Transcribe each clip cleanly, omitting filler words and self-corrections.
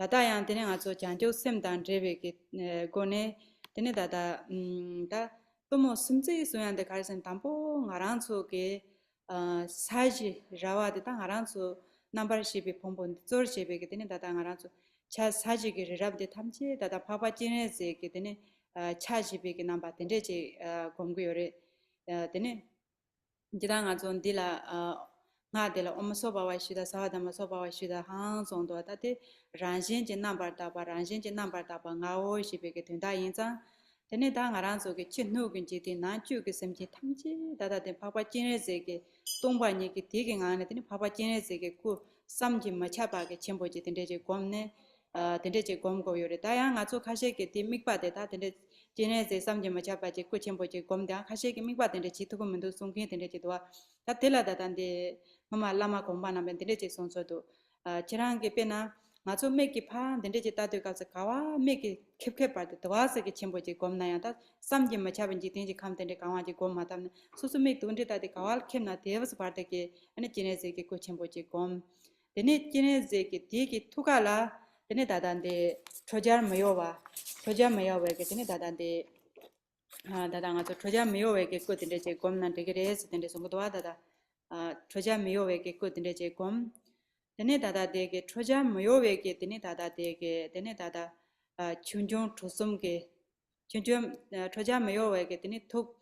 Dada yang tene nga zo janjo sem dan drewe ki gone tene dada da tomo simtse soyan de karisen tampo ngarang zo ke saji rawa de ta ngarang zo number shibi pompon zor shibi ke tene dada ngarang zo cha saji ki rirab de tamche dada papa jine ze ke tene cha shibi ki namba tene je gomgu yore tene jida nga zo dila nga de la om so ba wa shida sa da ma so ba wa shida hang song do ta te ran xin jin number da ba ran xin jin number da ba nga wo shi be ge ten da yin zang de ne da nga ran so ge chin nu gen ji de nan ju ge sem ji tham ji da da de pa pa jin re ze ge dong ba ni ge de ge nga ne de ne pa pa jin re ze ge ku sam ji ma cha ba ge chen bo ji de je gom ne de je gom go yo re da ya nga zo kha she ge de mik ba de da de jine ze sam ji ma cha ba ji ku chen bo ji gom da kha she ge mik ba de ji to ko men do song ge de je do ta de la da dan de mama lama komba na ben de je song so do chirang ge pe na nga zo me ki pha de je ta de ka sa ka wa me ki khep khep pa de wa sa ge chen bo ji gom na ya ta sam ji ma cha ben ji tin ji kham de ka wa ji gom ma ta su su me tu de ta de ka wa khem na de was par de ke ane jine ze ge ku chen bo ji gom de ne jine ze ge de ki thu ka la de ne da dan de chojar ma yo wa ge de ne da dan de 다다 nga choja miyo we ke ko tinde che gom nan de gere se tinde song do da choja miyo we ke ko tinde che gom tene dada de ke choja miyo we ke tene dada de ke tene dada chunjong thosum ke chunjong choja miyo we ke tene thok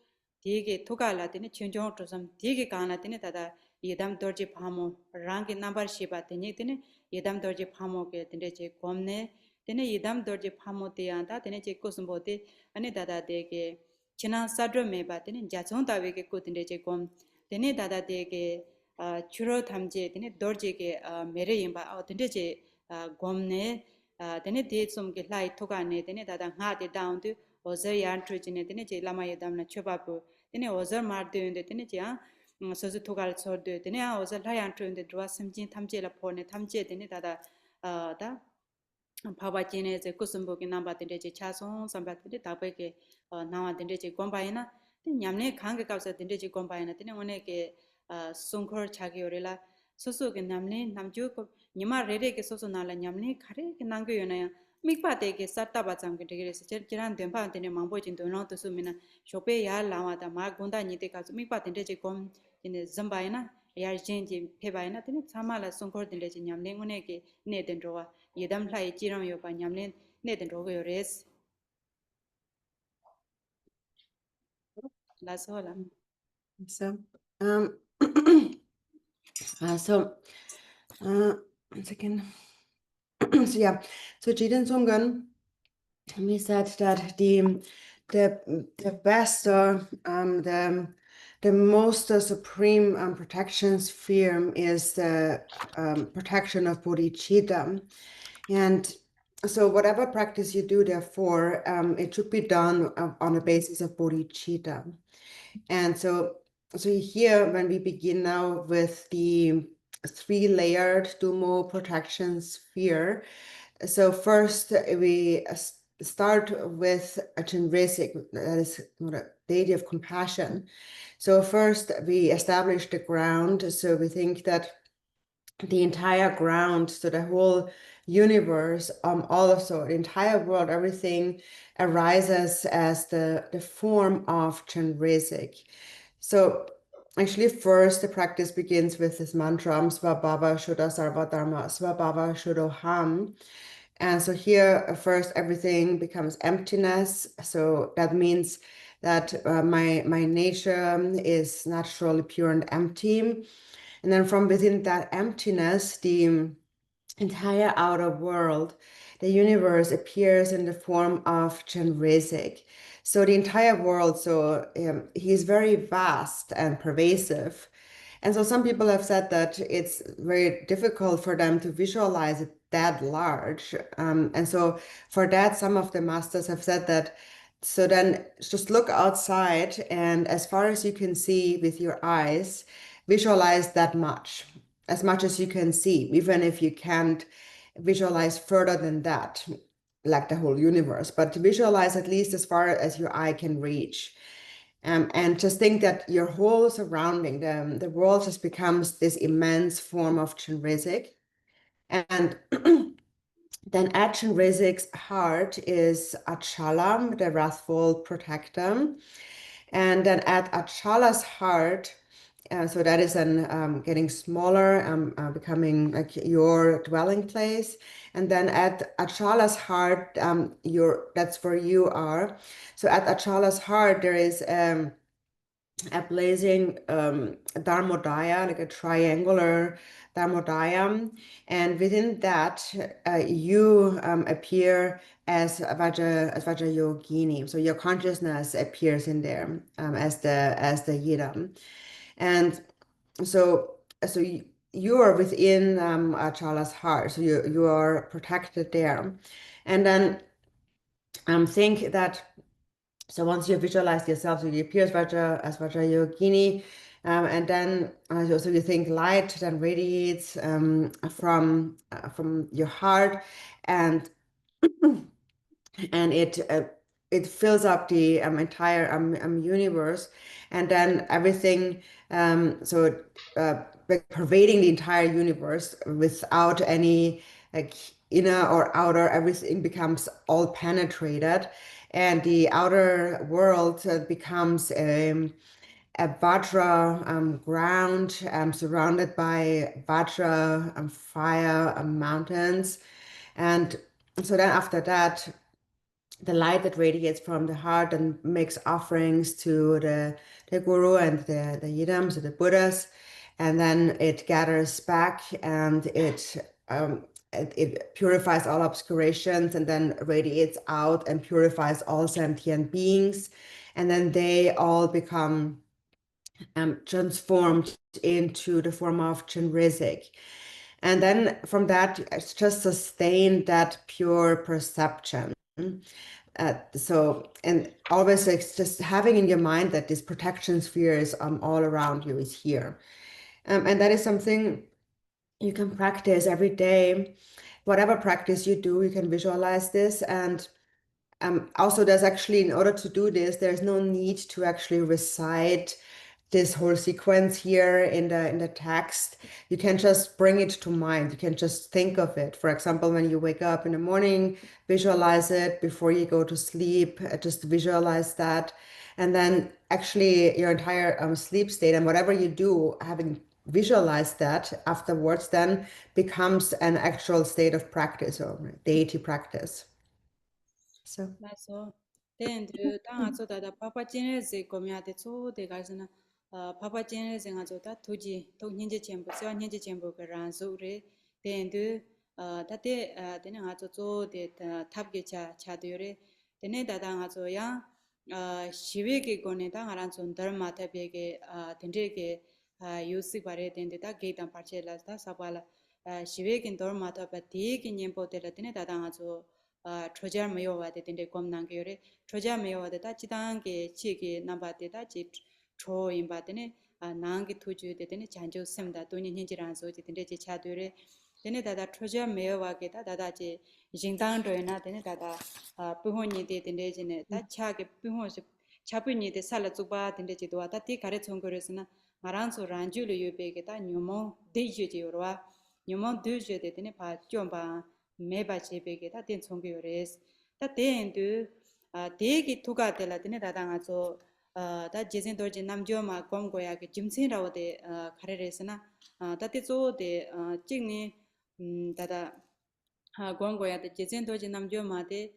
de ke thoka la tene chunjong thosum de ke ka la tene dada yedam dorje phamo rang ke number shiba tene tene yedam dorje phamo ke tinde che gom ne tene yedam dorje phamo te ya da tene che kosum bo te ane dada de ke china sadro me ba tene jachong ta we ke ko tinde che gom tene dada de ke churo thamje tene dorje ke mere yimba tende che gomne tene de som ke lai thoga ne tene dada nga de down to ozer yan tru chine tene che lama yedam na choba pu tene ozer mar de inde tene che so zu thogal chor de tene ozer la yan tru inde dwa samjin thamje la phone thamje tene dada da paba jine ze kusumbo ki namba tende che chason samba tende tabe ke nawa tende che gomba ina nyamne khang ka sa tende che gomba ina tene one ke sungkhor chagi orela soso ke namne namju ko nyima rere ke soso nala nyamne khare ke nangyo yona ya mikpa te ke satta ba cham ke de se chiran dempa tene mangbo jin do no to su mina shope ya lawa da ma gonda ni te ka mikpa tende che gom tene zamba ina ya jin ji pe ba ina tene chama la sungkhor tende che nyamne ngone ke ne den ro yedam lai chiram yo pa nyamlen ne den ro yo res la sola So, one second. So yeah, so Jiden Songgen, we said that the best or the most supreme protection sphere is the protection of bodhicitta. And so whatever practice you do, therefore, it should be done on the basis of bodhicitta. And so here, when we begin now with the 3-layered Dumo protection sphere, so first we start with a Chenresik, that is a deity of compassion. So first we establish the ground. So we think that the entire ground, so the whole universe, also the entire world, everything arises as the form of Chenresik. So actually first the practice begins with this mantra, Svabhava Shuddha Sarvadharma, Svabhava Shuddhoham. And so here first everything becomes emptiness. So that means that my nature is naturally pure and empty. And then from within that emptiness, the entire outer world, the universe, appears in the form of Chenresik. So the entire world, he is very vast and pervasive. And so some people have said that it's very difficult for them to visualize it that large. And so for that, some of the masters have said that, so then just look outside, and as far as you can see with your eyes, visualize that much as you can see, even if you can't visualize further than that, like the whole universe, but to visualize at least as far as your eye can reach. And just think that your whole surrounding, the world just becomes this immense form of Chenresik. And then at Chenrezig's heart is Achalam, the wrathful protector. And then at Achala's heart, so that is an getting smaller, becoming like your dwelling place. And then at Achala's heart, that's where you are. So at Achala's heart, there is a blazing Dharmodaya, like a triangular Dharmodaya. And within that, you appear as Vajra Yogini. So your consciousness appears in there as the Yidam. And so you are within Achala's heart. So you are protected there. And then think that so once you visualize yourself, so you appear as Vajra Yogini, and then so you think light then radiates from your heart, and and it fills up the entire universe, and then everything so like pervading the entire universe without any like inner or outer, everything becomes all penetrated, and the outer world becomes a Vajra ground surrounded by Vajra fire mountains, and so then after that the light that radiates from the heart and makes offerings to the guru and the yidams, so the Buddhas, and then it gathers back and it purifies all obscurations and then radiates out and purifies all sentient beings, and then they all become transformed into the form of Chenrezig. And then from that, it's just sustain that pure perception. And always it's just having in your mind that this protection sphere is all around you, is here. And that is something you can practice every day. Whatever practice you do, you can visualize this. And also, there's actually, in order to do this, there's no need to actually recite this whole sequence here in the text. You can just bring it to mind. You can just think of it. For example, when you wake up in the morning, visualize it. Before you go to sleep, just visualize that. And then actually your entire sleep state and whatever you do, having visualized that afterwards, then becomes an actual state of practice or deity practice. So. 맞아. 근데 땅 아초다다 파파 제네제 고미아데 초데 가르스나 파파 제네제 가조다 도지 도 닌제 쳔부 저 닌제 쳔부 그 란소레 근데 다데 데네 아초초데 탑게 차도요레 데네 다당 아초야 시베게 고네다 아란촌 더마타 베게 덴데게 유시 바레 덴데다 게이탄 파체라스다 사발라 시베긴 더마타 바티게 냠포데라 데네 다당 아초 troja mayo wa de tende kom nang ge re troja mayo wa de ta chidang ge chi ge namba de ta chi tro yin ba de ne nang ge thu ju de ne chan jo sem da to ni hin ji ran so ji tende chi cha de re de ne da da troja mayo wa ge da da ji jing dang do na de ne da pu ho ni de tende ji ne ta cha ge pu ho si cha pu ni de sa la zu ba tende ji do wa ta ti ka re chong go re na ngaran so ran ju lu yu be ge ta nyu mo de ju ji ro wa nyu mo de ju de ne pa chom ba 메바 제베게 다 된 총교레스 다 된도 대기 투가 될라드네 다당아서 다 제진도지 남조마 공고야게 짐신라오데 카레레스나 다티조데 찍니 다다 공고야데 제진도지 남조마데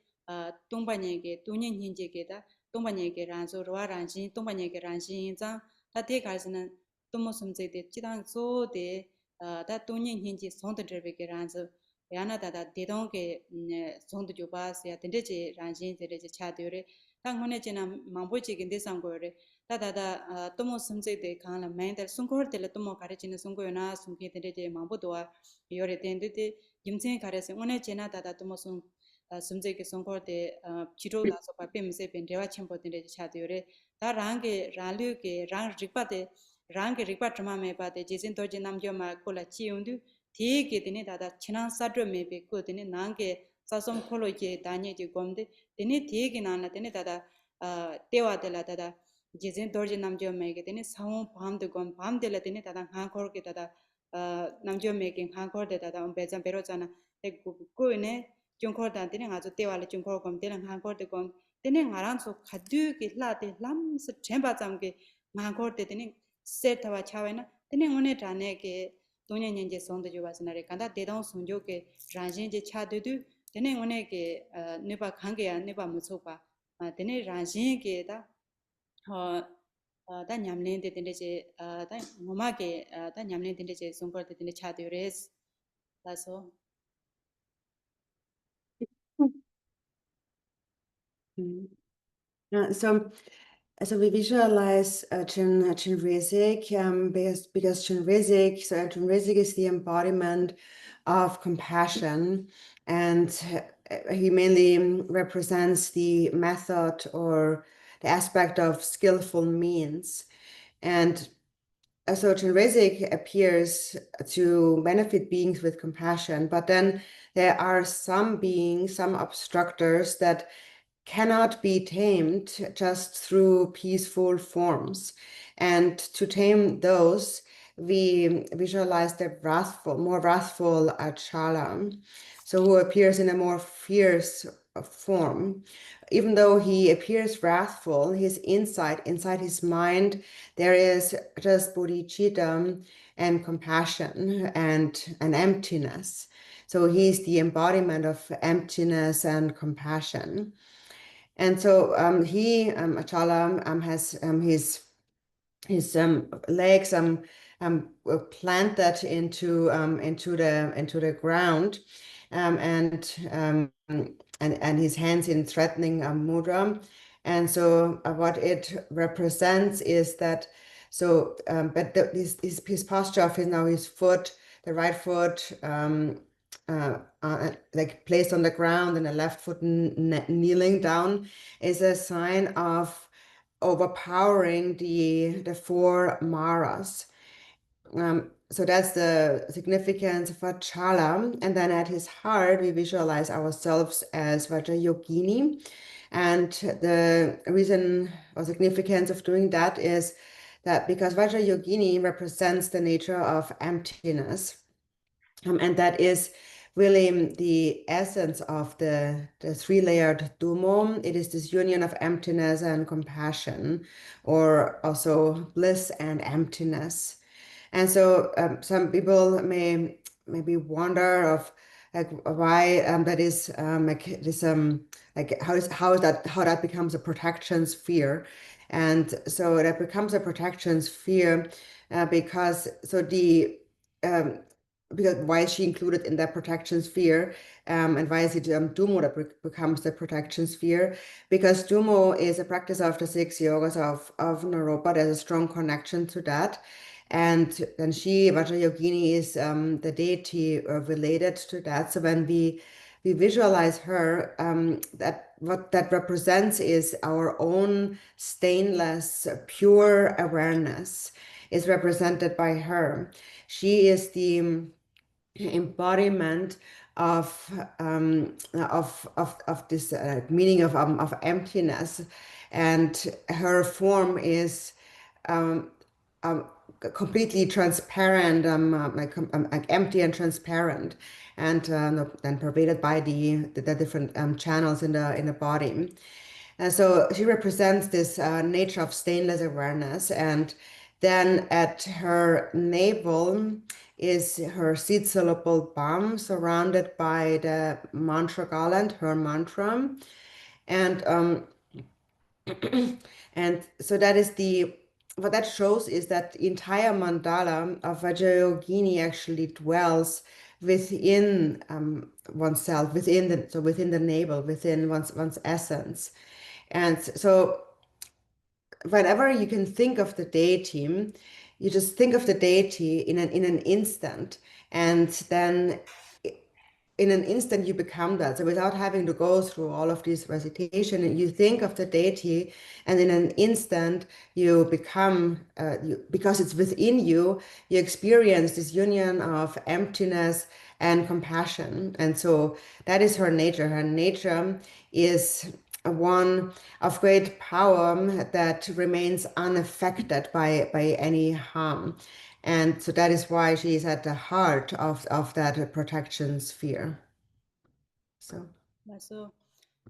동반에게 돈인 hin제게다 동반에게 란소 로아란신 동반에게 란신자 다티 가르스는 또모섬제데 지당소데 다 돈인 hin지 손들베게 란소 야나다다 대동게 송도 조바스야 된데지 란신 데레지 차도레 당문에 지나 망보지긴 대상고레 다다다 또모 섬제데 강라 맨데 송고르텔 또모 가르치는 송고요나 송게 데레지 망보도와 요레 된데데 김생 가르세 오늘 지나 다다 또모 송 섬제게 송고르데 지로라서 바뱀세 벤데와 첨보 데레지 차도레 다 랑게 랄류게 랑 리파데 랑게 리파 트마메 바데 지진 도지 남조마 콜라 치운두 디게 되네 다다 친한 사드 메베 코 되네 난게 사som 콜로게 다니지 곰데 되네 디게 나나 되네 다다 테와텔라 다다 지진 도르지 남죠 메게 되네 사옹 밤데 곰 밤데라 되네 다다 한코르게 다다 namjo making hangkor de da bezam pero chana ek ko ne jungkor dan tene nga zo te wala jungkor kom tene hangkor de kom tene ngarang so khadu ki la de lam se chemba cham ke hangkor de tene set thawa chawe na tene ngone trane ke tonya nyenje song de jo wasna re kanda de dong song jo ke ranjin je cha de du tene ngone ke ne ba khang ke ya ne ba mu so pa tene ranjin ke da 다 냠낸 데 된데 다 뭐마게 다 냠낸 된데 송거 데 된데 차드레스 라서 Mm. So we visualize Chinrizik because Chinrizik is the embodiment of compassion, and he mainly represents the method or the aspect of skillful means. And so Chinrizik appears to benefit beings with compassion, but then there are some beings, some obstructors that cannot be tamed just through peaceful forms. And to tame those, we visualize the more wrathful Achala, so who appears in a more fierce form. Even though he appears wrathful, his inside his mind, there is just bodhicitta and compassion and an emptiness. So he's the embodiment of emptiness and compassion. And so Achala, has his legs planted into the ground, and his hands in threatening mudra. And so what it represents is that his posture of his foot, the right foot, like placed on the ground, and the left foot kneeling down, is a sign of overpowering the four maras. So that's the significance of Achala. And then at his heart, we visualize ourselves as Vajrayogini. And the reason or significance of doing that is that because Vajrayogini represents the nature of emptiness, and that is really the essence of the three-layered Dumo. It is this union of emptiness and compassion, or also bliss and emptiness. And so some people may maybe wonder of like why that is like this like how that becomes a protection sphere. And so that becomes a protection sphere because um, because why is she included in that protection sphere, and why is it Dumo that becomes the protection sphere? Because Dumo is a practice of the 6 yogas of Naropa. There's a strong connection to that. And then Vajrayogini, is the deity related to that. So when we visualize her, that what that represents is our own stainless, pure awareness is represented by her. She is the embodiment of this meaning of emptiness, and her form is um, um, completely transparent, like empty and transparent, and then pervaded by the different channels in the body. And so she represents this nature of stainless awareness. And then at her navel is her seed syllable Bam, surrounded by the mantra garland, her mantra. And and so that is what that shows is that the entire mandala of Vajrayogini actually dwells within oneself, within the navel, within one's essence. And so whenever you can think of the deity, you just think of the deity in an instant, and then in an instant you become that. So without having to go through all of this recitation, you think of the deity, and in an instant you become, because it's within you, you experience this union of emptiness and compassion. And so that is her nature. Her nature is one of great power that remains unaffected by any harm. And so that is why she is at the heart of that protection sphere. So. So,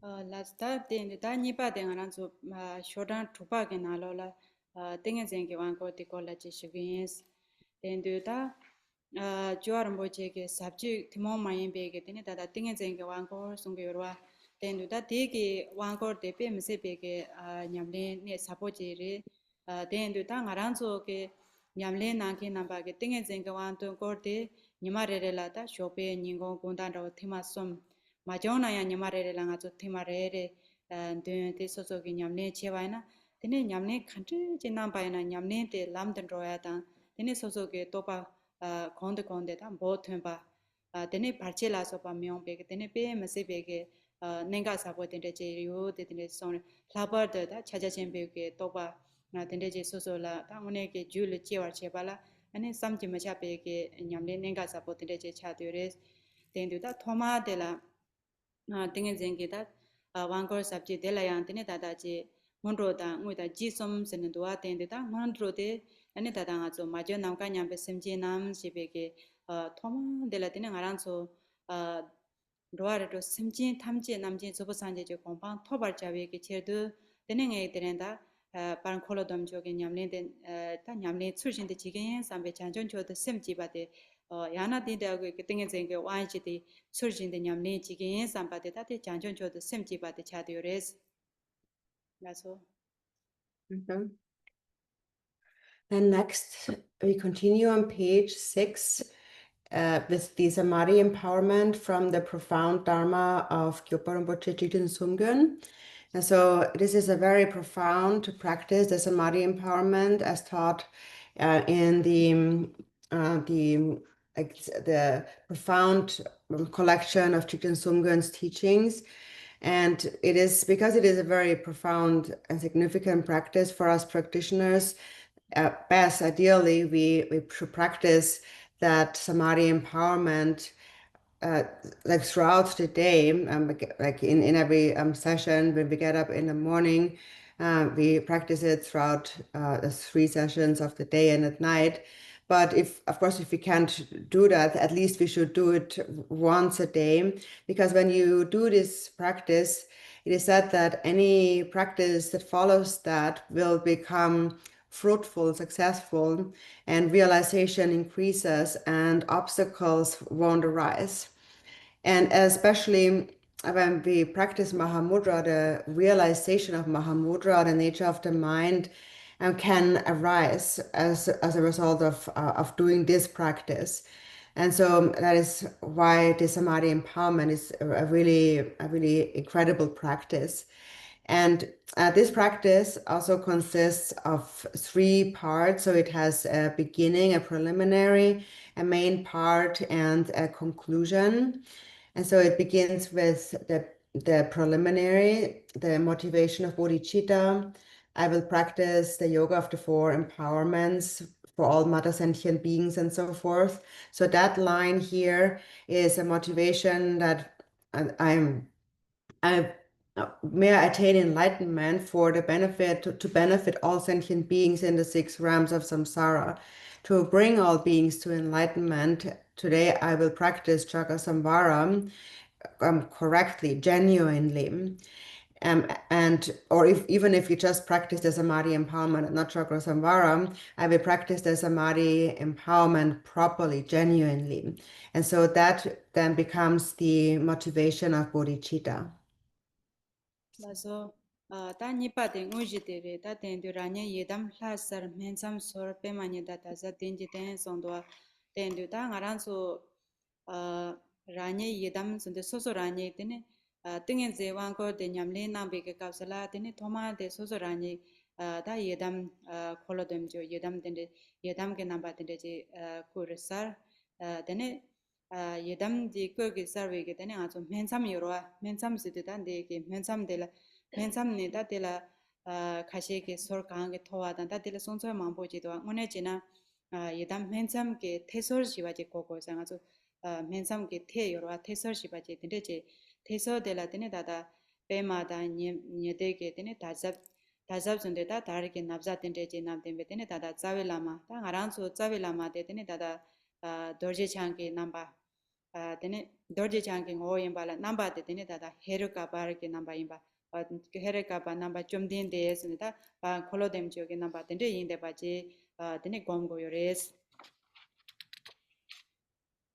last that then the nipa then ananzo shodan tupa ke nalola tengen zenge wan ko ti kola chi shigins then do da joarambo che ke sabji timo mayin be ke tene da tengen zenge wan ko sungge yorwa then do da de ke wan ko de pe mse be ke nyamle ne sapo je re then do da ngaranzo ke nyamle na ke namba ke tengen zenge wan to ko de nyima re re la da shope nyingo gundan ro thima som 마정나 야 냐마레랑 아주 테마레레 데 소소기 냠네 체바이나 데네 냠네 칸트 진남 바이나 냠네 데 람든 로야다 데네 소소게 또바 건데 건데다 뭐 템바 데네 발체라서 바 명베게 데네 베 메시베게 nenga sabo tende je yo de tende son labar de da cha cha chen be ke to ba na tende je so so la ta ngone ke ju le che war che ba la ane sam ji ma cha be ke nyam le nenga sabo tende je cha de re tendu da thoma de la 땡엔 쟁게다 왕거 sabji de la yang tene dada je monro da ngui da ji som sen do a ten de da monro de ane dada nga zo ma jo nam ka nyam be semje nam si be ke thom de la tene ngarang so roa re to semje thamje namje zo bo sanje je kompang thobar jawe ke che de tene nge tene da par kholo dom jo ge nyam le den ta nyam le chur shin de ji gen sam be chan jon jo de semji ba de 야나 디다고 그 땡에 생겨 와이지디 술진데 냠네 지게 삼바데 다데 장전 줘도 셈지바데 차디오레스 나서 Mhm. And next, we continue on page 6 with the Samadhi empowerment from the profound Dharma of Kyopo Rinpoche Jigten Sumgön. And so this is a very profound practice, the Samadhi empowerment, as taught in the profound collection of Jigten Sumgön's teachings. And it is because it is a very profound and significant practice for us practitioners. Best, ideally, we should practice that Samadhi empowerment like throughout the day, like in every session when we get up in the morning, we practice it throughout the 3 sessions of the day and at night. But of course, if we can't do that, at least we should do it once a day, because when you do this practice, it is said that any practice that follows that will become fruitful, successful, and realization increases and obstacles won't arise. And especially when we practice Mahamudra, the realization of Mahamudra, the nature of the mind, can arise as a result of doing this practice. And so that is why the Samadhi empowerment is a really incredible practice. And this practice also consists of 3 parts. So it has a beginning, a preliminary, a main part, and a conclusion. And so it begins with the preliminary, the motivation of bodhicitta. I will practice the yoga of the 4 empowerments for all mother sentient beings and so forth. So that line here is a motivation that I may I attain enlightenment for the benefit to benefit all sentient beings in the 6 realms of samsara, to bring all beings to enlightenment. Today I will practice Chakrasamvara correctly, genuinely. Or even if you just practice the Samadhi empowerment and not Chakrasamvara, I will practice the Samadhi empowerment properly, genuinely. And so that then becomes the motivation of bodhicitta. 나서 다 니빠데 응우지데레 다 텐두라냐 예담 라서 멘삼 소르 페마니다 다자 텐지 텐 송도아 텐두다 ngaranso 라냐 예담 선데 소소라냐 테네 땡엔 제왕고 데냠레 남베게 갑살라 테네 토마데 소소라냐 다 예담 콜로뎀조 예담 텐데 예담게 남바 텐데 제 쿠르사 테네 예담 디 거기 서베게 되네 아주 맨삼 요로아 맨삼 시드단데 게 맨삼 데라 맨삼 네다 데라 가시게 설 강하게 토와다 다들 손소 망보지도 오늘 지나 예담 맨삼 게 태설 시바지 고고상 아주 맨삼 게 태요로아 태설 시바지 데제 태서 데라 데네 다다 베마다 녜데게 데네 다잡 다잡 존데 다 다르게 납자 된데지 남된베 되네 다다 자벨라마 다 아란소 자벨라마 되네 다다 dorje changi namba tene dorje changi ngo yimba namba de tene da heruka bar ke namba yimba heruka ba namba chomdin de esne da kholo dem joge namba tende yinde ba je tene gomgo yores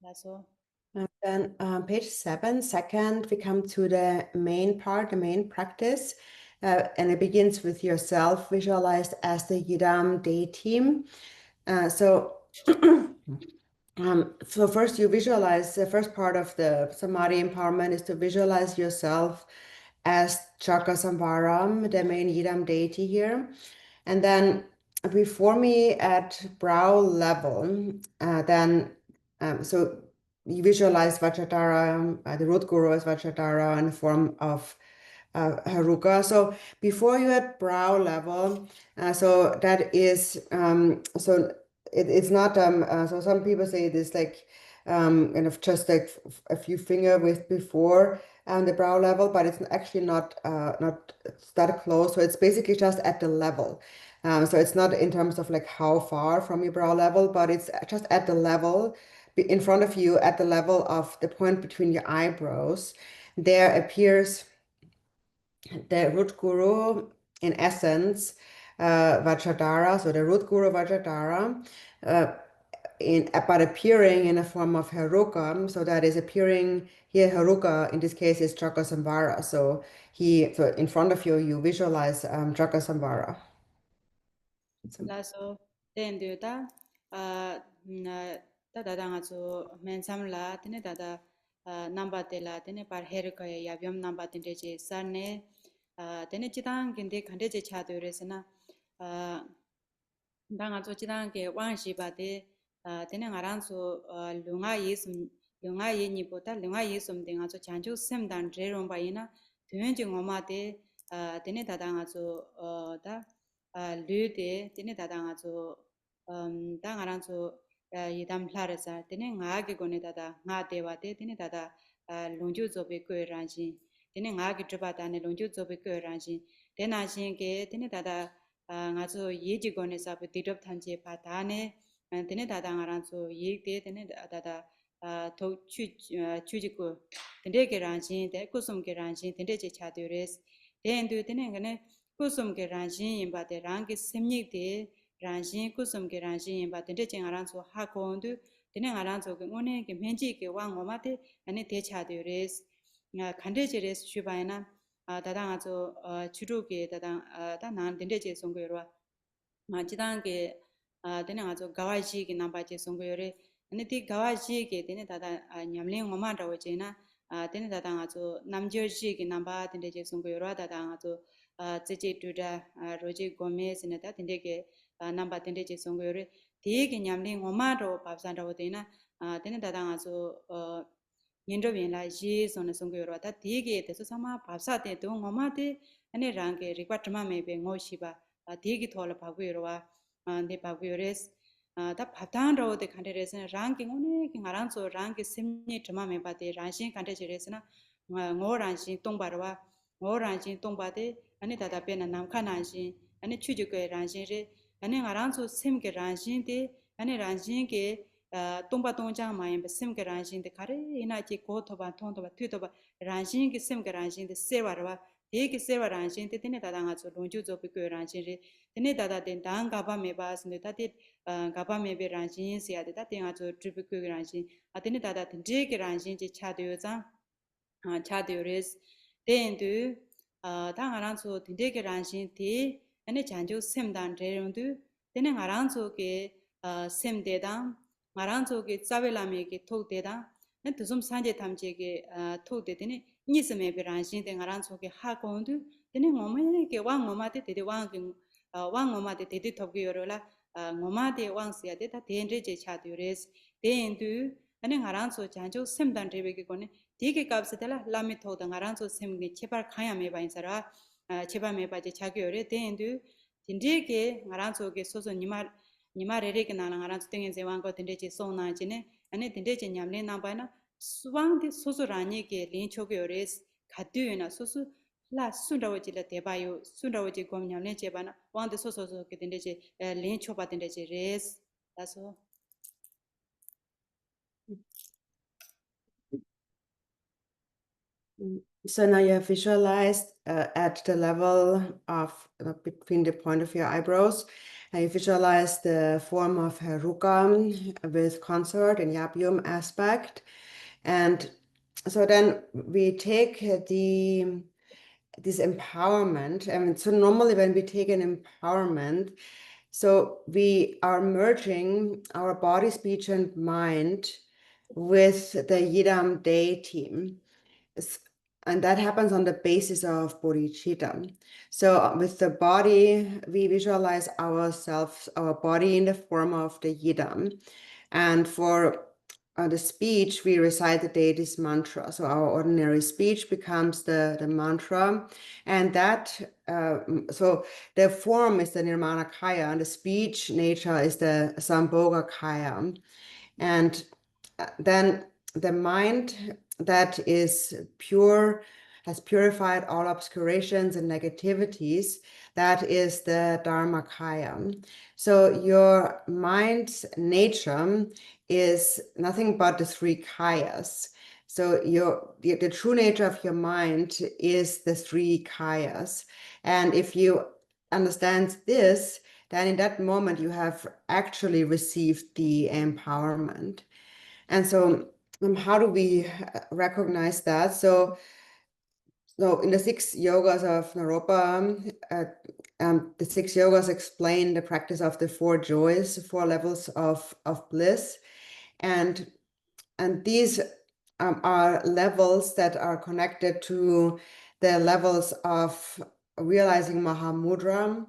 laso And then page 7, second, we come to the main part, the main practice. And it begins with yourself visualized as the Yidam day team. So first you visualize, the first part of the Samadhi empowerment is to visualize yourself as Chakrasamvara, the main Yidam deity here. And then before me at brow level, so you visualize Vajradhara, the root guru as Vajradhara in the form of Haruka. So before you at brow level, so that is, it's not, so some people say it is like kind of just like a few finger width before the brow level, but it's actually not that close. So it's basically just at the level. So it's not in terms of like how far from your brow level, but it's just at the level in front of you, at the level of the point between your eyebrows. There appears the root guru, in essence, Vajradhara, so the root guru Vajradhara, but appearing in a form of Heruka, so that is appearing here. Heruka in this case is Chakrasamvara. So in front of you, you visualize Chakrasamvara. laso tende da da da nga zo mensam la tene da namba de la tene par heruka ya yom namba tende je sarne tene chitang kinde khande je cha de resna danga zo chidang ke wang shi ba de tene ngaran so lunga yi ni po ta lunga yi sum de nga zo chanju sem dan re rom ba ina tuen ji ngoma de tene da nga zo da lu de tene da nga zo da ngaran so yidam phlar sa tene nga ge gone da nga de wa de tene da lungju zo be ko ran jin tene nga ge zhe ba da ne lungju zo be ko ran jin de na jin ge tene da nga zo ye ji gone sa bu tidop than je pa da ne tene da nga ran so ye de tene da to chu ji ko tene ge ran jin de ku sum ge ran jin tene je cha de res den du tene ngane ku sum ge ran jin yin ba de rang ge sem ni de ran jin ku sum ge ran jin yin ba tene je nga ran so ha ko ndu tene nga ran so ge ngone ge men ji ge wa ngoma de ane de cha de res nga khande je res chu ba na 다당 아주 주로게 다당 다난 된대제 송고요로 지당게 되는 아주 가와지기 남바제 송고요레 아니 디 가와지게 되는 다다 냠링 오마라고 제나 되는 다당 아주 남저지기 남바 된대제 송고요로 다당 아주 제제 두다 로제 고메스네 다 된대게 남바 된대제 송고요레 디게 냠링 오마로 밥산다고 되나 되는 다당 아주 Yendro la ye son song yo ta dige te so sama bapsa te do ngoma te ane rang ke rikwa tma me be ngo shi ba dige thol ba gu yo wa ne ba gu res ta phatan ro de khande res rang ke ngone ke ngarang so rang ke simni tma me ba te rang shin khande je res na ngo rang shin tong ba ro wa ngo rang shin tong ba te ane ta pe na nam kha na shin ane chu ju ke rang shin re ane ngarang so sim ke rang shin te ane rang shin ke 동바 동장 마인 심게 란신데 가레 이나지 고토바 통토바 튀토바 란신게 심게 란신데 세와르와 되게 세와 란신데 되네 다당아서 론주 조비고 란신리 되네 다다된 당 가바 메바스네 다디 가바 메베 란신 시야데 다땡아서 트리비고 란신 아데네 다다 되게 란신지 차되어자 차되어레스 된두 당아란소 되게 란신티 아니 잔조 셈단 레론두 되네 아란소게 셈데당 마란조게 자벨라메게 톡데다 엔투좀 산제 탐제게 톡데데니 니스메 베란신데 마란조게 하고온두 데니 모메게 왕모마데 데데 왕게 왕모마데 데데 톡게요라 모마데 왕스야데 다 데엔레제 차드요레스 데엔두 아니 마란조 잔조 셈단 레베게 코네 디게 값스텔라 라메 톡다 마란조 셈게 제발 가야메 바인사라 제발 메바제 차게요레 데엔두 딘디게 마란조게 소소 니마 레레게 나랑 알아 땡에 제왕고 된대지 송나지네 아니 된대지 냠레 나바나 수왕디 소소라니게 린초게요레스 가드유나 소소 La sundawoji la debayo sundawoji gomnyam ne jebana wang de so ke dinde je len choba dinde je res. That's all. So now you have visualized at the level of between the point of your eyebrows, and you visualize the form of Heruka with consort and Yabyum aspect. And so then we take this empowerment. And so normally when we take an empowerment, so we are merging our body, speech, and mind with the Yidam Day team. And that happens on the basis of bodhicitta. So with the body, we visualize ourselves, our body in the form of the yidam. And for the speech, we recite the deity's mantra. So our ordinary speech becomes the mantra. And that, so the form is the nirmana kaya, and the speech nature is the sambhoga kaya. And then the mind that is pure, has purified all obscurations and negativities, that is the Dharmakaya. So your mind's nature is nothing but the three kayas. So the true nature of your mind is the three kayas. And if you understand this, then in that moment you have actually received the empowerment. And so how do we recognize that? So in the 6 yogas of Naropa, the 6 yogas explain the practice of the 4 joys, 4 levels of bliss. And these are levels that are connected to the levels of realizing Mahamudra.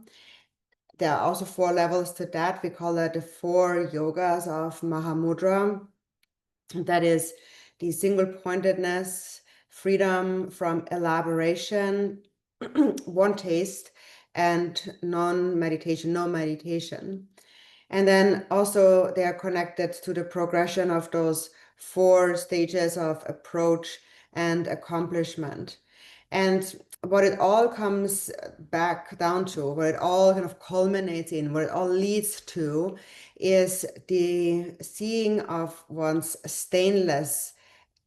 There are also 4 levels to that. We call that the 4 yogas of Mahamudra. That is the single-pointedness, freedom from elaboration, one taste, and non-meditation, no meditation. And then also they are connected to the progression of those 4 stages of approach and accomplishment. And what it all comes back down to, what it all kind of culminates in, what it all leads to, is the seeing of one's stainless,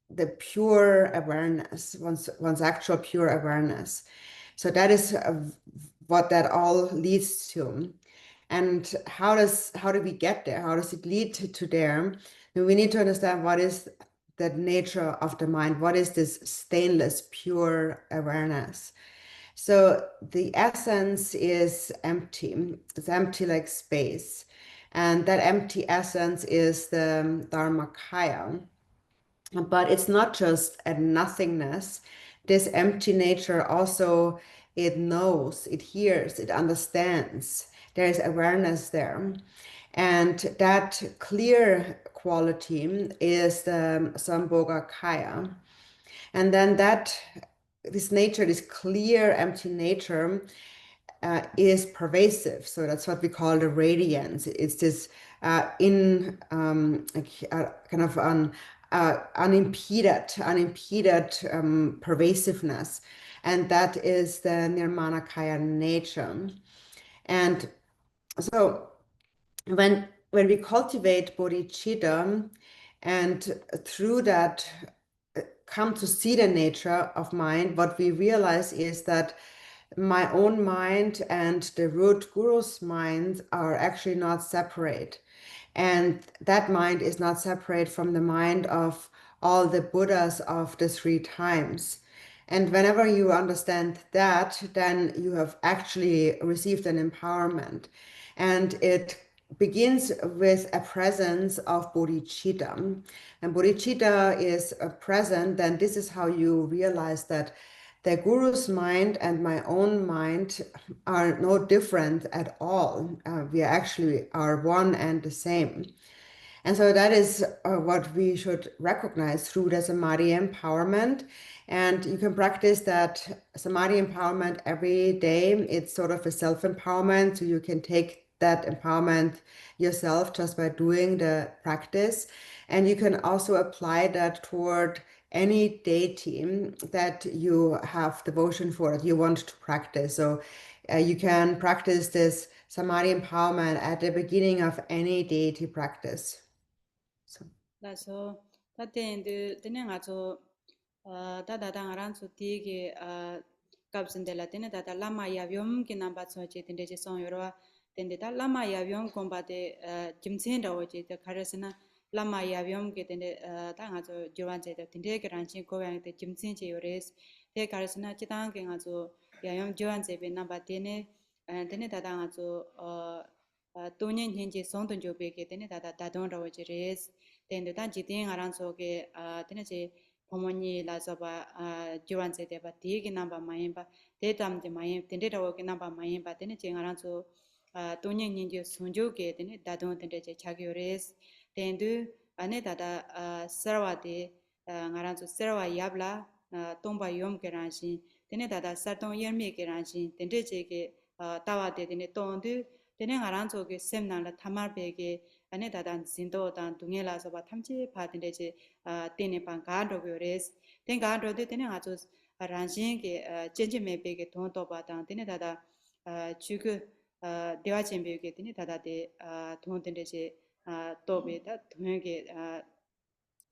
the pure awareness, one's actual pure awareness. So that is what that all leads to. And how do we get there? How does it lead to there? And we need to understand what is the nature of the mind. What is this stainless, pure awareness? So the essence is empty. It's empty like space. And that empty essence is the Dharmakaya. But it's not just a nothingness. This empty nature also, it knows, it hears, it understands. There is awareness there. And that clear quality is the Sambhoga Kaya. And then this nature, this clear, empty nature, is pervasive. So that's what we call the radiance. It's this kind of unimpeded pervasiveness. And that is the Nirmanakaya nature. And so when we cultivate bodhicitta and through that come to see the nature of mind, what we realize is that my own mind and the root guru's mind are actually not separate. And that mind is not separate from the mind of all the Buddhas of the 3 times. And whenever you understand that, then you have actually received an empowerment. And it begins with a presence of bodhicitta. And bodhicitta is present, then this is how you realize that the guru's mind and my own mind are no different at all. We actually are one and the same. And so that is what we should recognize through the Samadhi empowerment. And you can practice that Samadhi empowerment every day. It's sort of a self-empowerment. So you can take that empowerment yourself just by doing the practice. And you can also apply that toward any deity that you have devotion for, that you want to practice. So you can practice this samadhi empowerment at the beginning of any deity practice. So. 그래서 다때인데 되는 아주 다다당 알아서 되게 갑선들라 되는 다다 라마야 위험기 남바 소지 된데지 송여와 된데다 라마야 위험 공바데 김센다고 제데 가르스나 라마야 위험게 된데 당 아주 조완제데 된데게 란친 고양데 김센제 요레스 대 가르스나 지당게 아주 야용 조완제베 남바 되네 되네 다당 아주 돈년 현재 송돈 조베게 되네 다다 다돈라고 제레스 tendu tan ji ting aran so ke tene che pomoni la so ba juan se de ba ti ki namba mayin ba de tam de mayin tende ro ki namba mayin ba tene che aran so to nyin nyin je sun jo ke tene da don tende che cha gyo res tendu ane da da sarwa de ngaran so sarwa yabla tomba yom ke ran shin tene da da sar ton yer me ke ran shin tende che ke tawa de tene tondu tene aran so ke sem na la thamar be ke ane dadan sindo dan dungye la so ba thamchi pha den de che tene pan ga ro gyo res ten ga ro de tene nga zo ran shin ke chen chen me pe ke thon to ba dan tene dada chu ge dewa chen be ke tene dada de thon den de che to be da thon ke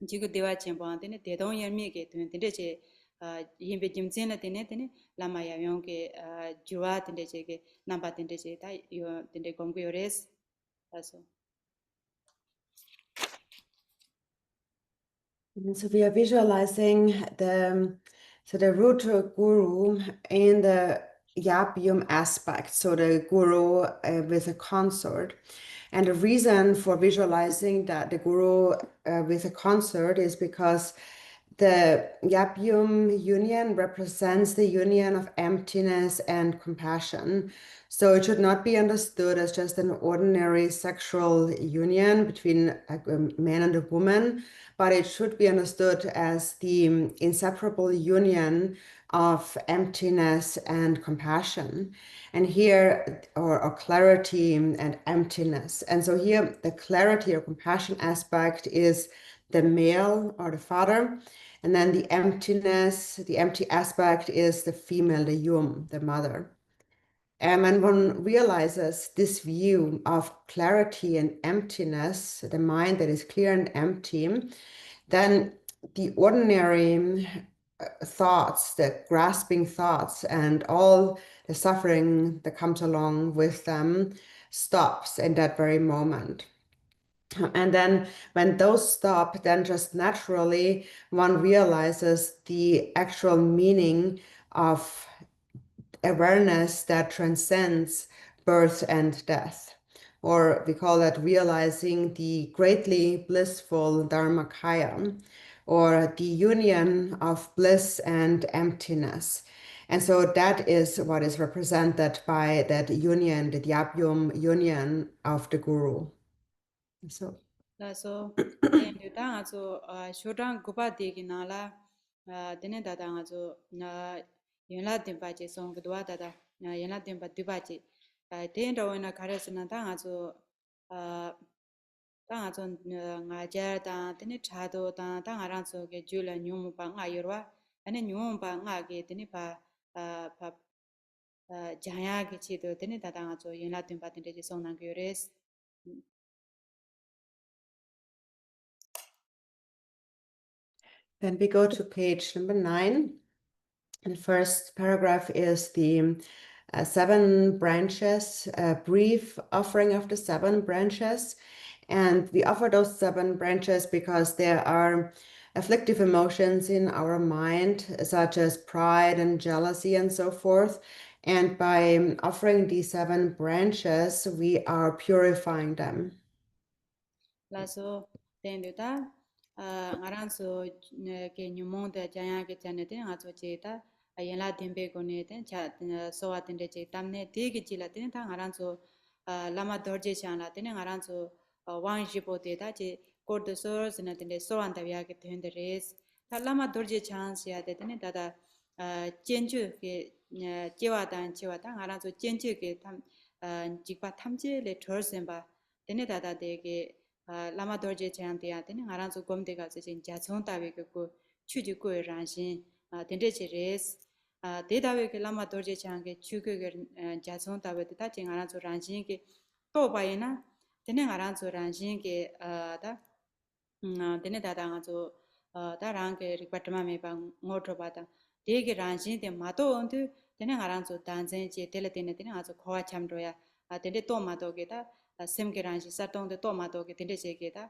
ji ge dewa chen ba tene de dong yer mi ke thon den de che yin be jim chen la tene tene lama ya yong ke juwa den de che ke namba den de che ta yo den de gong gyo res aso. And so we are visualizing the root guru in the Yapyum aspect, so the guru with a consort. And the reason for visualizing that the guru with a consort is because the Yapyum union represents the union of emptiness and compassion. So it should not be understood as just an ordinary sexual union between a man and a woman, but it should be understood as the inseparable union of emptiness and compassion. And here, or clarity and emptiness. And so here, the clarity or compassion aspect is the male or the father. And then the emptiness, the empty aspect is the female, the yum, the mother. And one realizes this view of clarity and emptiness, the mind that is clear and empty, then the ordinary thoughts, the grasping thoughts, and all the suffering that comes along with them stops in that very moment. And then when those stop, then just naturally one realizes the actual meaning of awareness that transcends birth and death. Or we call that realizing the greatly blissful Dharmakaya, or the union of bliss and emptiness. And so that is what is represented by that union, the Yapyum union of the Guru. So. So then the dang so shortang gupa degi nala dene da dang so yenla dimpa che song gdwa da da yenla dimpa diba che den ro na kare sna dang so dang so nga ja da dene cha do da dang ran so ge ju la nyum pa nga yorwa ane nyum pa nga ge dene pa pa jaya ge chi do dene da dang so yenla dimpa dene che song nang ge res. Then we go to page number 9. And the first paragraph is the 7 branches, a brief offering of the 7 branches. And we offer those 7 branches because there are afflictive emotions in our mind, such as pride and jealousy and so forth. And by offering these 7 branches, we are purifying them. 라서 된다 ngaranso ke nyumon de jaya ke chane de ngaso cheta ayela dembe gone de cha sowa de che tamne de ge chila de ta ngaranso lama dorje chana de ngaranso wang jibo de da che kor de sor sina de sowan da ya ke de de res ta lama dorje chan sia de de da da jenju ke jewa dan ngaranso jenju ke tam jikpa tamje le thorsen ba de da da de ge lama dorje chang de ya de ngaran so gom de ga se jin ja chong ta be ko chuji ko ranshin dende che res de dawe ke lama dorje change chuge ge jason dawe ta che ngara zo ranshin ke to ba yena dene ngara zo ranshin ke da dene da nga zo da rang ke ripatma me ba ngotro ba da de ge ranshin de ma to ondu dene ngara zo danzen che tele dene nga zo khowa chamro ya dende to ma do ge da sem ge ranshin sa tong de to ma do ge dende che ge da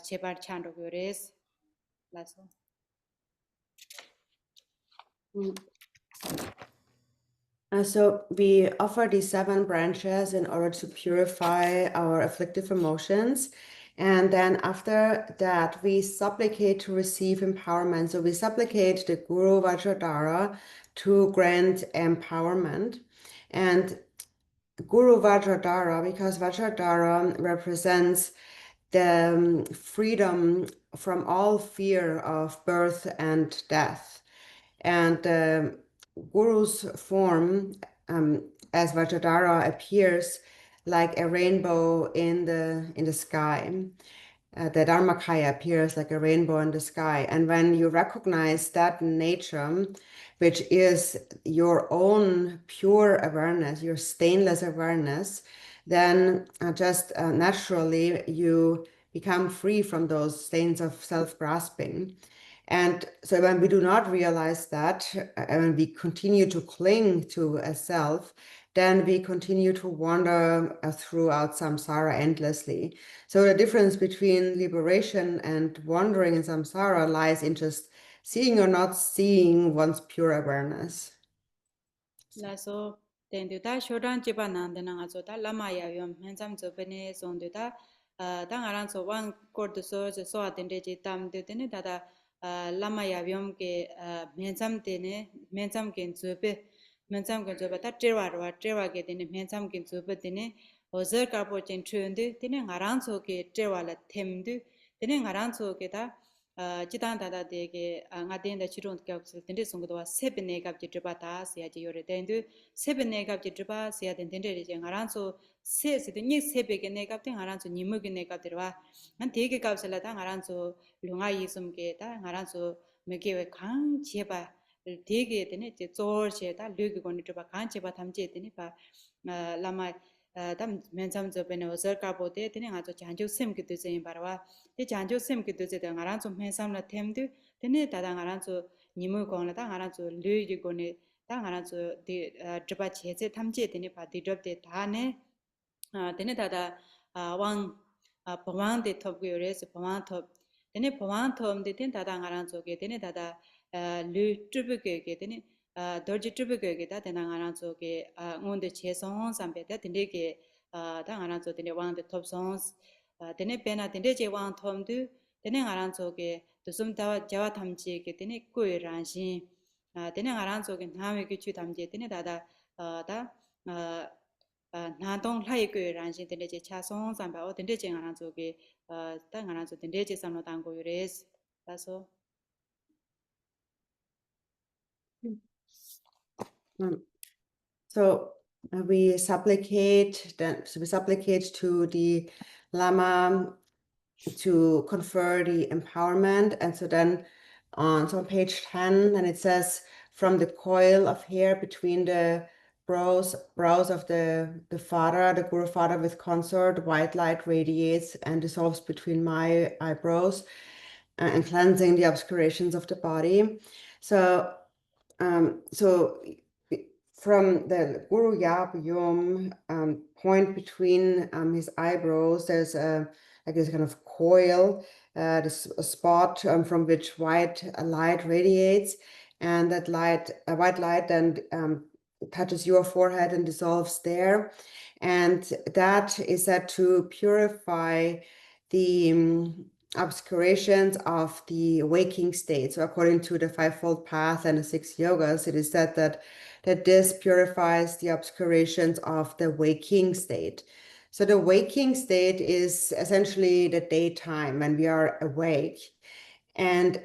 chebar chandro ge res laso So we offer these 7 branches in order to purify our afflictive emotions. And then after that, we supplicate to receive empowerment. So we supplicate the Guru Vajradhara to grant empowerment. And Guru Vajradhara, because Vajradhara represents the freedom from all fear of birth and death. And Guru's form as Vajradhara appears like a rainbow in the sky. The Dharmakaya appears like a rainbow in the sky. And when you recognize that nature, which is your own pure awareness, your stainless awareness, then just naturally you become free from those stains of self-grasping. And so when we do not realize that, and when we continue to cling to a self, then we continue to wander throughout samsara endlessly. So the difference between liberation and wandering in samsara lies in just seeing or not seeing one's pure awareness. laso tendu ta shodan jiba nan de nga zo ta lama ya yom menzam zo bene zon de ta ngaran so wan kor de so atende je tam de ne da lama ya yom ke menzam de ne menzam gen zo be menzam gen zo ba ta trewa ke de ne menzam gen zo be de ne ozer ka po chen chön de ne ngaran so ke trewa la them de ne ngaran so ke ta jidan dada dege nga den da chirun ka sul tende sung do sebe ne gap ji driba ta sia ji yore den du sebe ne gap ji driba sia den den de je ngaran so se se de ni sebe ge ne gap de ngaran so nimu ge ne gap de wa man dege gap sala da ngaran so lunga yi sum ge da ngaran so me ge we kang je ba dege de ne je zor je da lu ge go ni driba kang je ba tham je de ne ba lama dam mencham zo bene ozer ka bo de tene nga zo janju sem ki de zen barwa de janju sem ki de ze de ngaran zo mensam la them de tene da ngaran zo nimu gong la da ngaran zo lu yi go ne da ngaran zo de driba che che tham je de ne ba de drop de da ne tene da wang pawang de top ge re se pawang top tene pawang thom de ten da ngaran zo ge tene da lu tribu ge tene dorji tribu ge da tena ngaran zo ge ngon de che song sam be da tene ge da ngaran zo tene wang de top songs tene pena tene je wang thom du tene ngaran zo ge to sum da jawa tham ji ge tene ku ran shin tene ngaran zo ge na me ge chu tham je tene da da 난동 라이크 란신 된데 차송 삼바 된데 쟁하나 저게 땅하나 저 된데 제 삼로 당고 요레스 라서 So we supplicate to the Lama to confer the empowerment. And so then on page 10, and it says, from the coil of hair between the brows of the father, the Guru Father with consort, white light radiates and dissolves between my eyebrows and cleansing the obscurations of the body. So from the Guru Yap Yom point between his eyebrows, there's a kind of coil, a spot from which white light radiates, and that white light then touches your forehead and dissolves there, and that is said to purify the obscurations of the waking state. So according to the fivefold path and the 6 yogas, it is said that this purifies the obscurations of the waking state. So the waking state is essentially the daytime when we are awake. And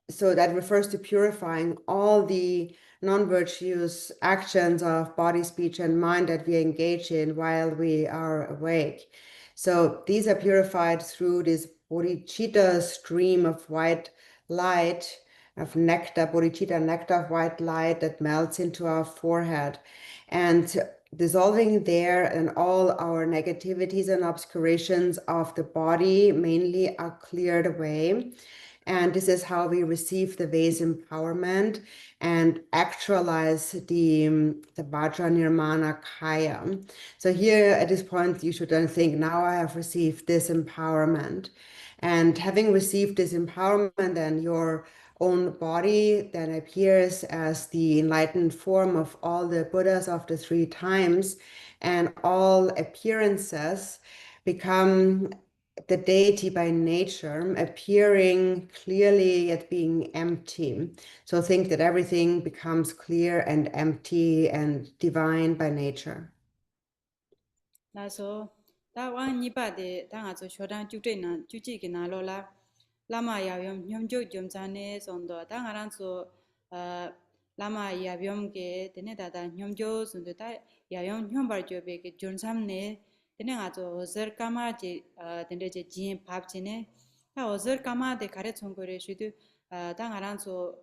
so that refers to purifying all the non-virtuous actions of body, speech, and mind that we engage in while we are awake. So these are purified through this bodhicitta stream of white light of nectar, bodhicitta nectar of white light that melts into our forehead. And dissolving there, and all our negativities and obscurations of the body mainly are cleared away. And this is how we receive the vase empowerment and actualize the Vajra Nirmana Kaya. So here at this point, you should then think, now I have received this empowerment. And having received this empowerment, then your own body then appears as the enlightened form of all the Buddhas of the three times, and all appearances become the deity by nature, appearing clearly yet being empty. So think that everything becomes clear and empty and divine by nature. 나서 다완 니바데 당아서 쇼단 주제나 주지기 나로라 라마 야염 냠조 점자네 손도 당아란소 라마 야염게 데네다다 냠조 손도다 야염 냠바르조베게 존삼네 데네 아조 어서 까마지 데네제 진 밥지네 다 어서 까마데 가레 총고레 슈두 당아란소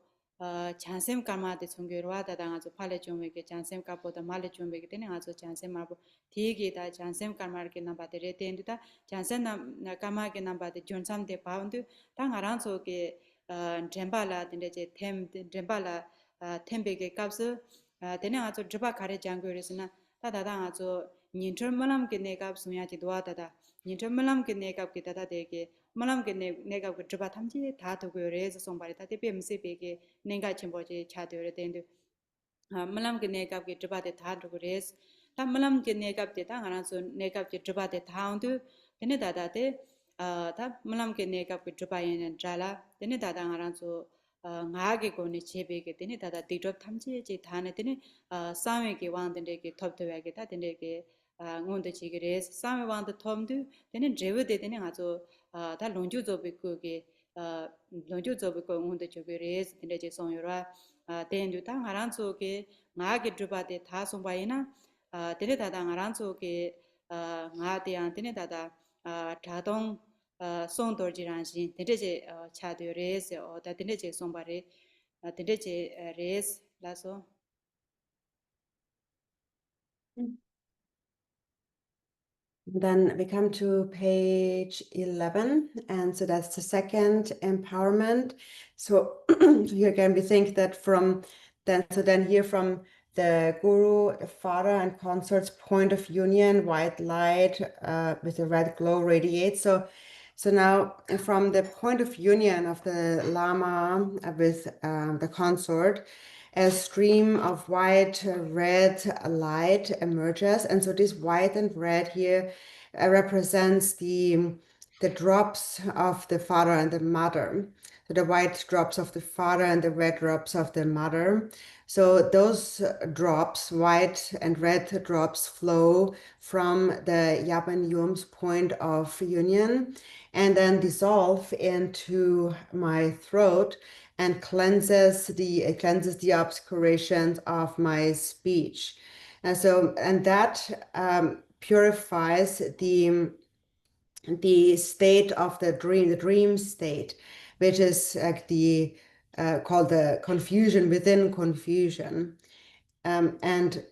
jansim karma de chungge rwa da nga zo phale chungwe ke jansim ka po da male chungwe ke tene nga zo jansim ma bo thige da jansim karma ke na ba de re ten da jansim na karma ke na ba de jonsam de pa undu da nga ran so ke jemba la de je them jemba la tembe ke kaps tene nga zo jba khare jangwe re sna da nga zo ninchor malam ke ne kap sunya ji dwa da ninchor malam ke ne kap ke da de ke malam ke ne kap ke jba thamji da to go re so song ba ta de pe mse pe ke nenga chimbo je cha de den malam ke nekap ke jba de tha ru res ta malam ke nekap de ta ngana so nekap ke jba de tha undu tene da de ta malam ke nekap ke jba yen jala tene da ngana so nga ge ko ne chebe ke tene da de drop thamje je tha ne tene sawe ke wang de ke thop de ya ke ta tene ke ngon de chi ge res sawe wang de thom du tene jewe de tene nga so ta longju zo be ko ke lonju zobu ko ngunde chobe res tinde je song yora den du ta ngaran so ke nga ge druba de tha song ba ina tele da ngaran so ke nga de an tine da tha dong song dor ji ran sin tinde je cha de res o da tinde je song ba re tinde je res la so Then we come to page 11, and so that's the second empowerment. So here again, we think that then here from the guru, father, and consort's point of union, white light with a red glow radiates. So now from the point of union of the Lama with the consort, a stream of white, red light emerges. And so this white and red here represents the drops of the father and the mother. So the white drops of the father and the red drops of the mother. So those drops, white and red drops, flow from the Yab and Yum's point of union and then dissolve into my throat and cleanses the obscurations of my speech. And that purifies the state of the dream state, which is like the called the confusion within confusion. And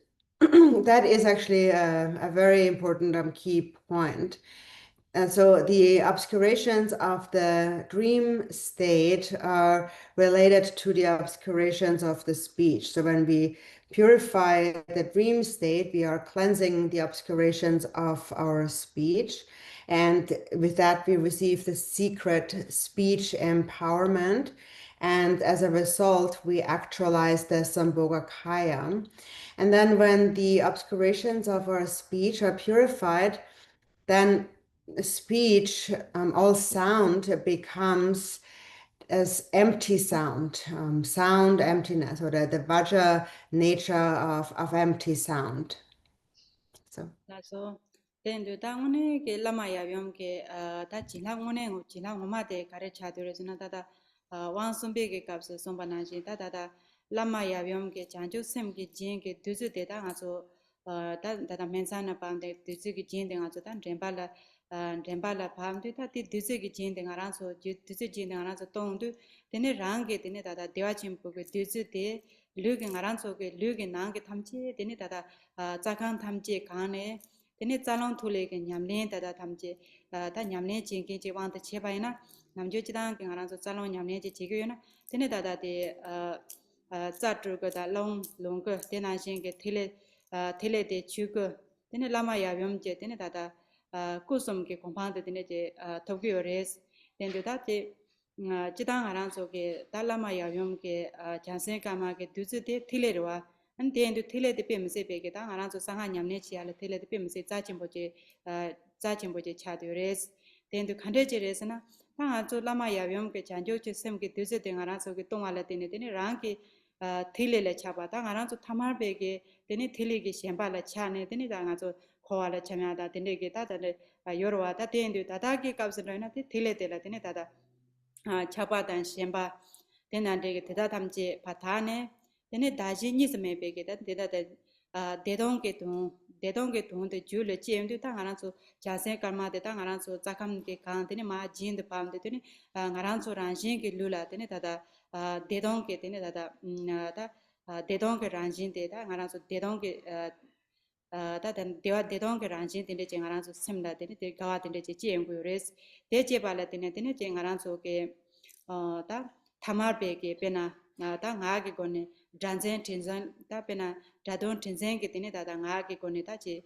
that is actually a very important key point. And so the obscurations of the dream state are related to the obscurations of the speech. So when we purify the dream state, we are cleansing the obscurations of our speech. And with that, we receive the secret speech empowerment. And as a result, we actualize the Sambhogakaya. And then when the obscurations of our speech are purified, then speech, all sound becomes as empty sound, sound emptiness, or the Vajra nature of empty sound. So. 나서 된도 당원에 게 라마야 염게 다 지나고네 지나고마데 가르쳐 드려지나 다다 왕선배게 값을 선반하지 다다다 라마야 염게 장주 샘게 진게 두즈데다 가서 다다 멘사나 반데 두즈게 진데 가서 단 렘발라 Dembala Pamdu, the Dizzy Jin, the Aranso, Dizzy Jin, the Aranso Tondu, then a rangi, then it at a Devachimpo, Dizzy de, Lugin Aranso, Lugin Nangi Tamchi, then it at a Zakan Tamji Kane, then it's along to Lake and Yamlin, that Tamji, that Yamlin Jinki want the Chebaina, Namjudan, Aranso Salon Yamlin Chiguna, then it at the Zatruga, that longer, then I think Tele de Chugo, then a Lama Yavum Jet, then it at kusum ke compound de ne Tokyo res den de date jidang aran so ke dalama ya yom ke jansen kama ke duzu de thile ro an den de thile de pem se be ke dang aran so sanga nyam ne chi ala thile de pem se cha chim bo je cha de res den de khande je res na dang a zo lama ya yom ke janjo che sem ke duzu de aran so ke tong ala de ne rang ke thile le cha ba dang aran so thamar be ke de ne thile ke shenpa la cha ne de ne dang a zo khoala chamyada tindege ta da yorwa ta tendu ta da ki kapsana te thile tela tene ta da chapa dan shemba tenande te da tamje pathane tene daji nisme bege da te da dedong ke tung de jule chendu ta ngaran so jasen karma de ta ngaran so zakam ke kan tene ma jin de pam de tene ngaran so ranjin ke lula tene ta da dedong ke tene ta dedong ke ranjin de ta ngaran so dedong ke 다된 대화 대동 그 란신 된데 쟁아란서 셈다 되네 대 가와 된데 제 연구요레스 대제 발라 되네 되네 쟁아란서게 어다 타마베게 베나 나다 나게 거네 잔젠 텐잔 다 베나 다돈 텐젠게 되네 다다 나게 거네 다지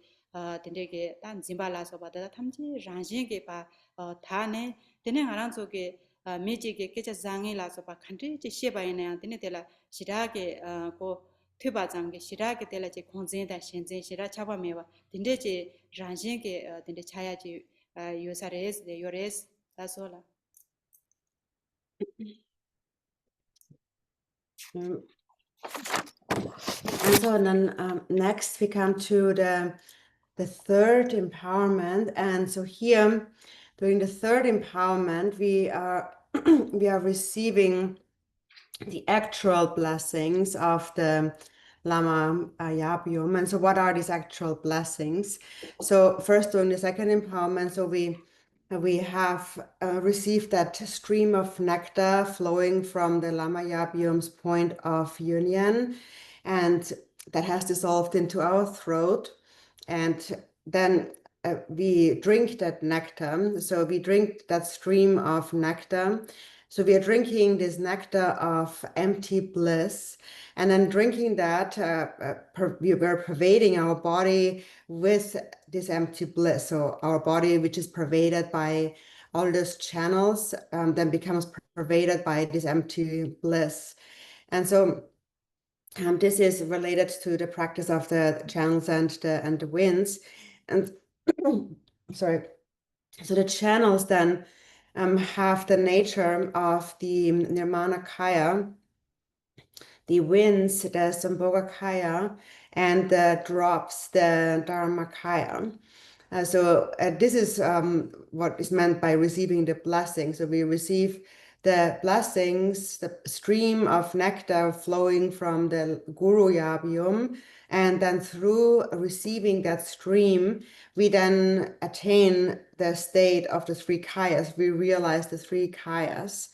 된데게 단 짐발라서 받다 탐지 란신게 바 다네 되네 아란서게 미지게 깨자 장이라서 바 칸지 제 셰바이네 되네 데라 시라게 고 퇴바장게 시라게 될지 공진다 신진 시라 잡아매와 딘데지 란신게 딘데 차야지 요사레스 데 요레스 다솔라 And so then next we come to the third empowerment. And so here, during the third empowerment, we are we are receiving the actual blessings of the Lama Yabyum. And so what are these actual blessings? So first during the second empowerment, so we have received that stream of nectar flowing from the Lama Yabyum's point of union, and that has dissolved into our throat. And then we drink that nectar. So we drink that stream of nectar. So we are drinking this nectar of empty bliss, and then drinking that, we were pervading our body with this empty bliss. So our body, which is pervaded by all those channels, then becomes pervaded by this empty bliss. And so this is related to the practice of the channels and the winds. And sorry. So the channels then have the nature of the Nirmanakaya, the winds, the Sambhogakaya, and the drops, the Dharmakaya. So this is what is meant by receiving the blessing. So we receive the blessings, the stream of nectar flowing from the Guru Yabyum, and then through receiving that stream, we then attain the state of the three kayas. We realize the three kayas.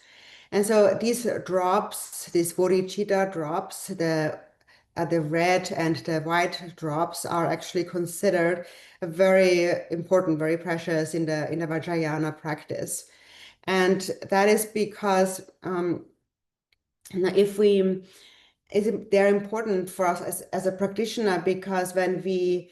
And so these drops, these bodhicitta drops, the red and the white drops are actually considered very important, very precious in the Vajrayana practice. And that is because they're important for us as a practitioner, because when we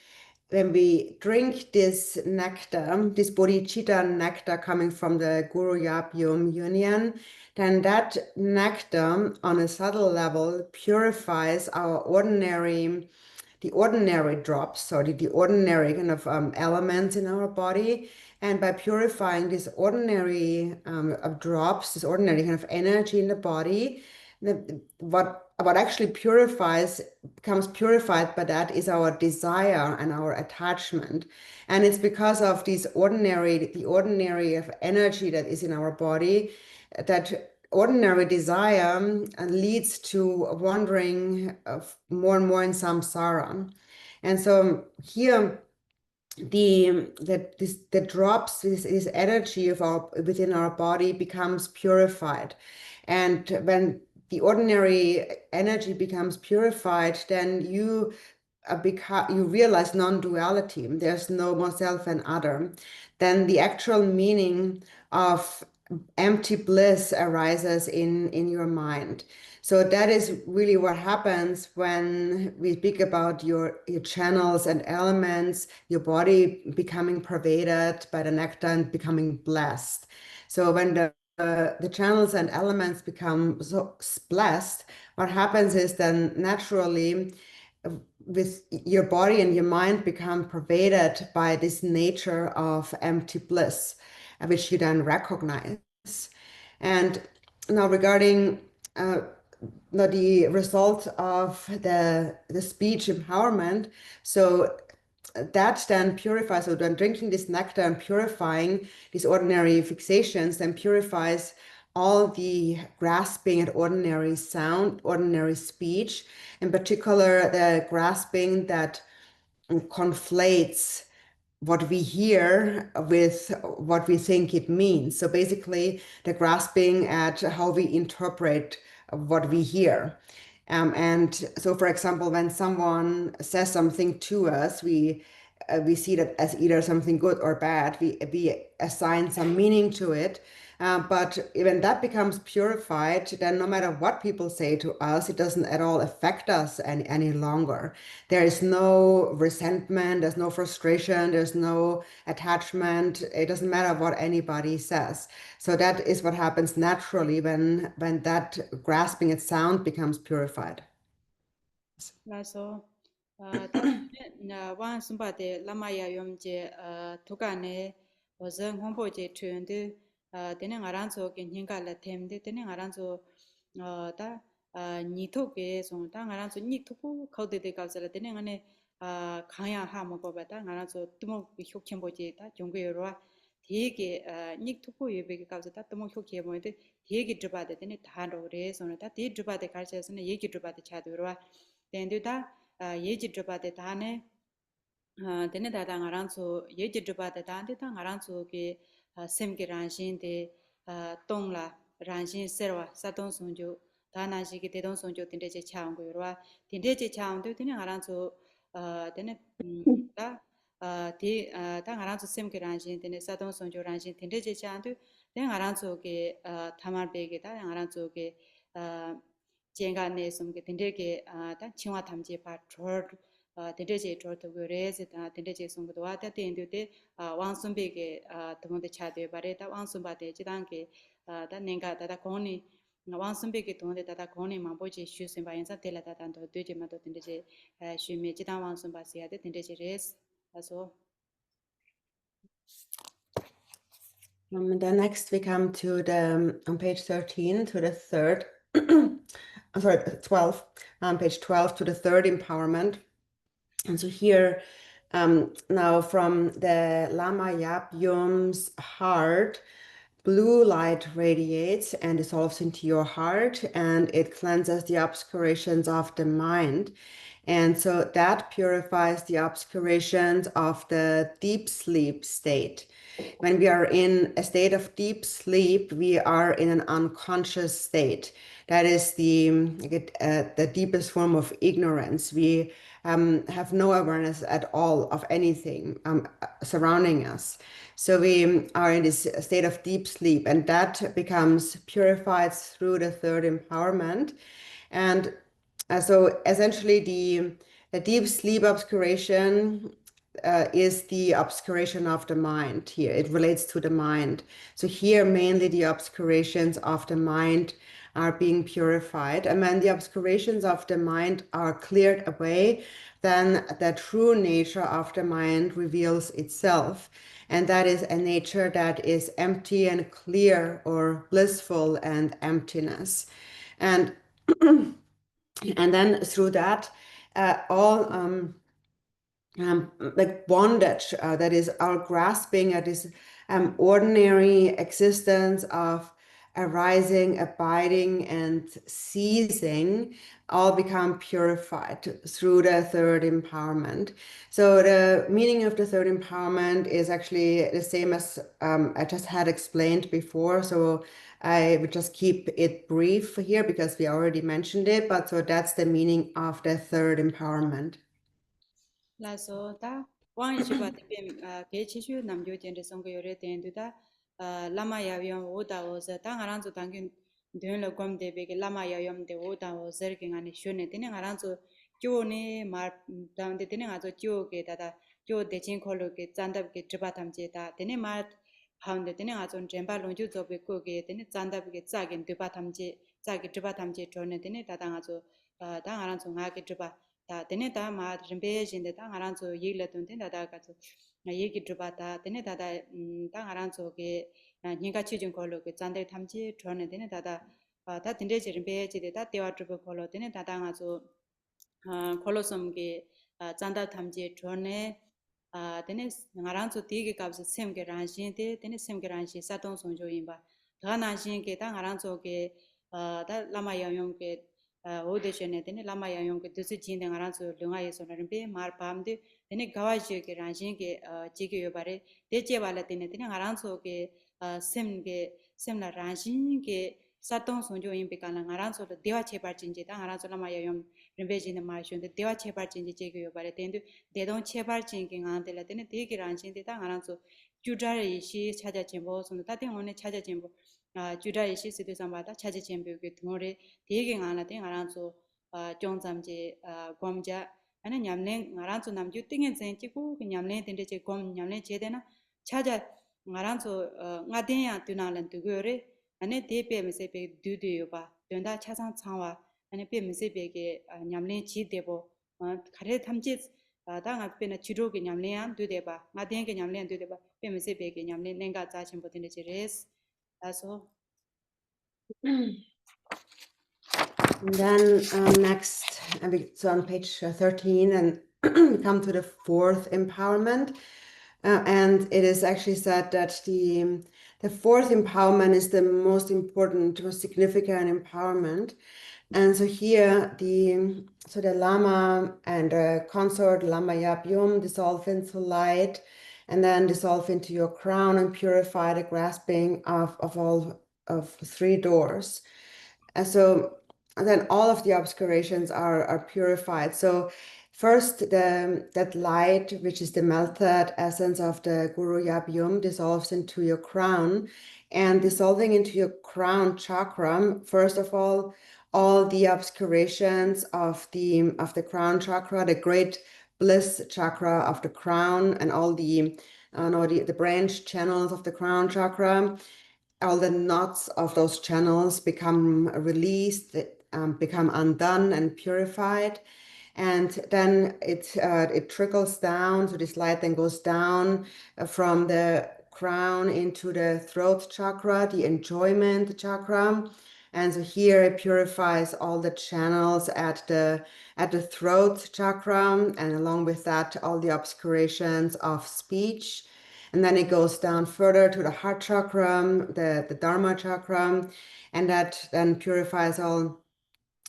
drink this nectar, this bodhicitta nectar coming from the Guru Yabyum union, then that nectar on a subtle level purifies our the ordinary drops, or the ordinary kind of elements in our body. And by purifying these ordinary drops, this ordinary kind of energy in the body, what actually becomes purified by that is our desire and our attachment. And it's because of the ordinary of energy that is in our body, that ordinary desire leads to wandering more and more in samsara. And so here the drops, this energy of our within our body becomes purified. And when the ordinary energy becomes purified, then you realize non-duality. There's no more self and other. Then the actual meaning of empty bliss arises in your mind. So that is really what happens when we speak about your channels and elements, your body becoming pervaded by the nectar and becoming blessed. So when the channels and elements become so blessed, what happens is then naturally with your body and your mind become pervaded by this nature of empty bliss, which you then recognize. And now regarding now the result of the speech empowerment, so that then purifies, so when drinking this nectar and purifying these ordinary fixations, then purifies all the grasping at ordinary sound, ordinary speech, in particular the grasping that conflates what we hear with what we think it means. So basically, the grasping at how we interpret what we hear. And so, for example, when someone says something to us, we see that as either something good or bad. We assign some meaning to it. But when that becomes purified, then no matter what people say to us, it doesn't at all affect us any longer. There is no resentment, there's no frustration, there's no attachment. It doesn't matter what anybody says. So that is what happens naturally when that grasping at sound becomes purified. 그래서 다 완 숨바데 라마야 용제 토간에 어전 홍보제 트렌드 되는 알아서 겐hin가라 템데 되는 알아서 다 니토게 송다 알아서 니토고 거데데 가서 되는 안에 가야 하모 거바다 알아서 뚜모 효캠보제 다 종교로와 되게 니토고 예베게 가서 다 뚜모 효케 뭐데 되게 드바데 되네 다로레 손다 되 드바데 가서는 얘기 드바데 차도로와 된두다 예지 드바데 다네 되네 다다 ngaranso 예지 드바데 다한테 다 ngaranso게 sem게 란신데 똥라 란신 세와 사동 sonjo 다나시게 대동 sonjo 된데제 차온고요와 된데제 차온도 되네 ngaranso 되네 다 다 ngaranso sem게 란신 되네 사동 sonjo 란신 된데제 차온도 되네 ngaranso게 타말베게 다 ngaranso게 젠가네 som게 된데게 다 칭화 탐지 바 된데제 저도 그래서 다 된데제 som도 와다 된데데 왕순베게 도문데 차대 바레다 왕순바데 지단게 다 nenga 다다 고니 왕순베게 도문데 다다 고니 마보지 슈신 바인사 텔라다단도 되지마도 된데제 슈메 지단 왕순바시야데 된데제 레스 also Then next we come to the on page 13 to the third, I'm sorry, 12, on page 12 to the third empowerment. And so here now from the Lama Yap-yum's heart, blue light radiates and dissolves into your heart, and it cleanses the obscurations of the mind. And so that purifies the obscurations of the deep sleep state. When we are in a state of deep sleep, we are in an unconscious state. That is the deepest form of ignorance. We have no awareness at all of anything surrounding us. So we are in this state of deep sleep, and that becomes purified through the third empowerment. And so essentially the deep sleep obscuration is the obscuration of the mind here. It relates to the mind. So here mainly the obscurations of the mind are being purified. And when the obscurations of the mind are cleared away, then the true nature of the mind reveals itself. And that is a nature that is empty and clear, or blissful and emptiness. And and then through that, all like bondage, that is our grasping at this ordinary existence of arising, abiding, and ceasing all become purified through the third empowerment. So the meaning of the third empowerment is actually the same as I just had explained before. So I would just keep it brief here because we already mentioned it. But so that's the meaning of the third empowerment. 라서 다 왕이 주바 대비 개치슈 남교 젠데 선거 요래 된두다 라마야위엄 오다오서 당하란조 당균 되는 검대 베게 라마야위엄데 오다오서 르킹 쇼네 되는 하란조 교네 마 다운데 되는 아조 교게 다다 교 대진 콜로게 잔답게 드바탐제다 되는 마 하운데 되는 아조 젠바 론주 조베 코게 되는 잔답게 짜긴 드바탐제 짜게 드바탐제 조네 되는 다당 아조 당하란조 나게 드바 다 되네 다 마드림베 진데 다 하란조 얘기를 던데 다다가서 얘기 들어봤다 되네 다다 다 하란조게 니가 취준 걸로 그 잔데 탐지 전에 되네 다다 다 된데 지림베 지데 다 대화 들어 걸로 되네 다당아서 콜로섬게 잔다 탐지 전에 되네 하란조 되게 값을 셈게 란신데 되네 셈게 란신 사동 송조인바 다 난신게 다 하란조게 다 라마야용게 오데션에 되네 라마야용 그 뜻이 진행 알아서 릉아에서는 배 말밤데 되네 가와지게 란신게 지게요 바래 대제발에 되네 되네 알아서게 셈게 셈나 란신게 사동 손조인 베가나 알아서 대화 제발진지다 알아서 라마야용 림베진의 마이션데 대화 제발진지 지게요 바래 된데 대동 제발진게 안데라 되네 되게 란신데다 알아서 주자리시 찾아진보 손 다된 오늘 찾아진보 주자리시 시도sam바다 찾아진보게 동ore 되게 안하대 알아서 정잠제 검자 아니 냠내 알아서 남주 띵에 젠치고 냠내 된데 검 냠내 제대나 찾아 알아서 나대야 뜨나는 두고래 아니 대배면서배 두두요 봐 된다 차상 창와 아니 배면서배게 냠내 지대보 가래 탐지 당 앞에는 지로게 냠내야 두대봐 나대게 냠내 두대봐 배면서배게 냠내 내가 자신 보드네 지레스 다소 And then next, so on page 13, and we come to the fourth empowerment. And it is actually said that the fourth empowerment is the most important, most significant empowerment. And so here, the Lama and the consort Lama Yapyum dissolve into light, and then dissolve into your crown and purify the grasping of all of three doors. And so and then all of the obscurations are purified. So first, that light, which is the melted essence of the Guru Yabyum, dissolves into your crown. And dissolving into your crown chakra, first of all the obscurations of the crown chakra, the great bliss chakra of the crown, and all the branch channels of the crown chakra, all the knots of those channels become released, become undone and purified. And then it trickles down, so this light then goes down from the crown into the throat chakra, the enjoyment chakra. And so here it purifies all the channels at the throat chakra, and along with that, all the obscurations of speech. And then it goes down further to the heart chakra, the Dharma chakra, and that then purifies all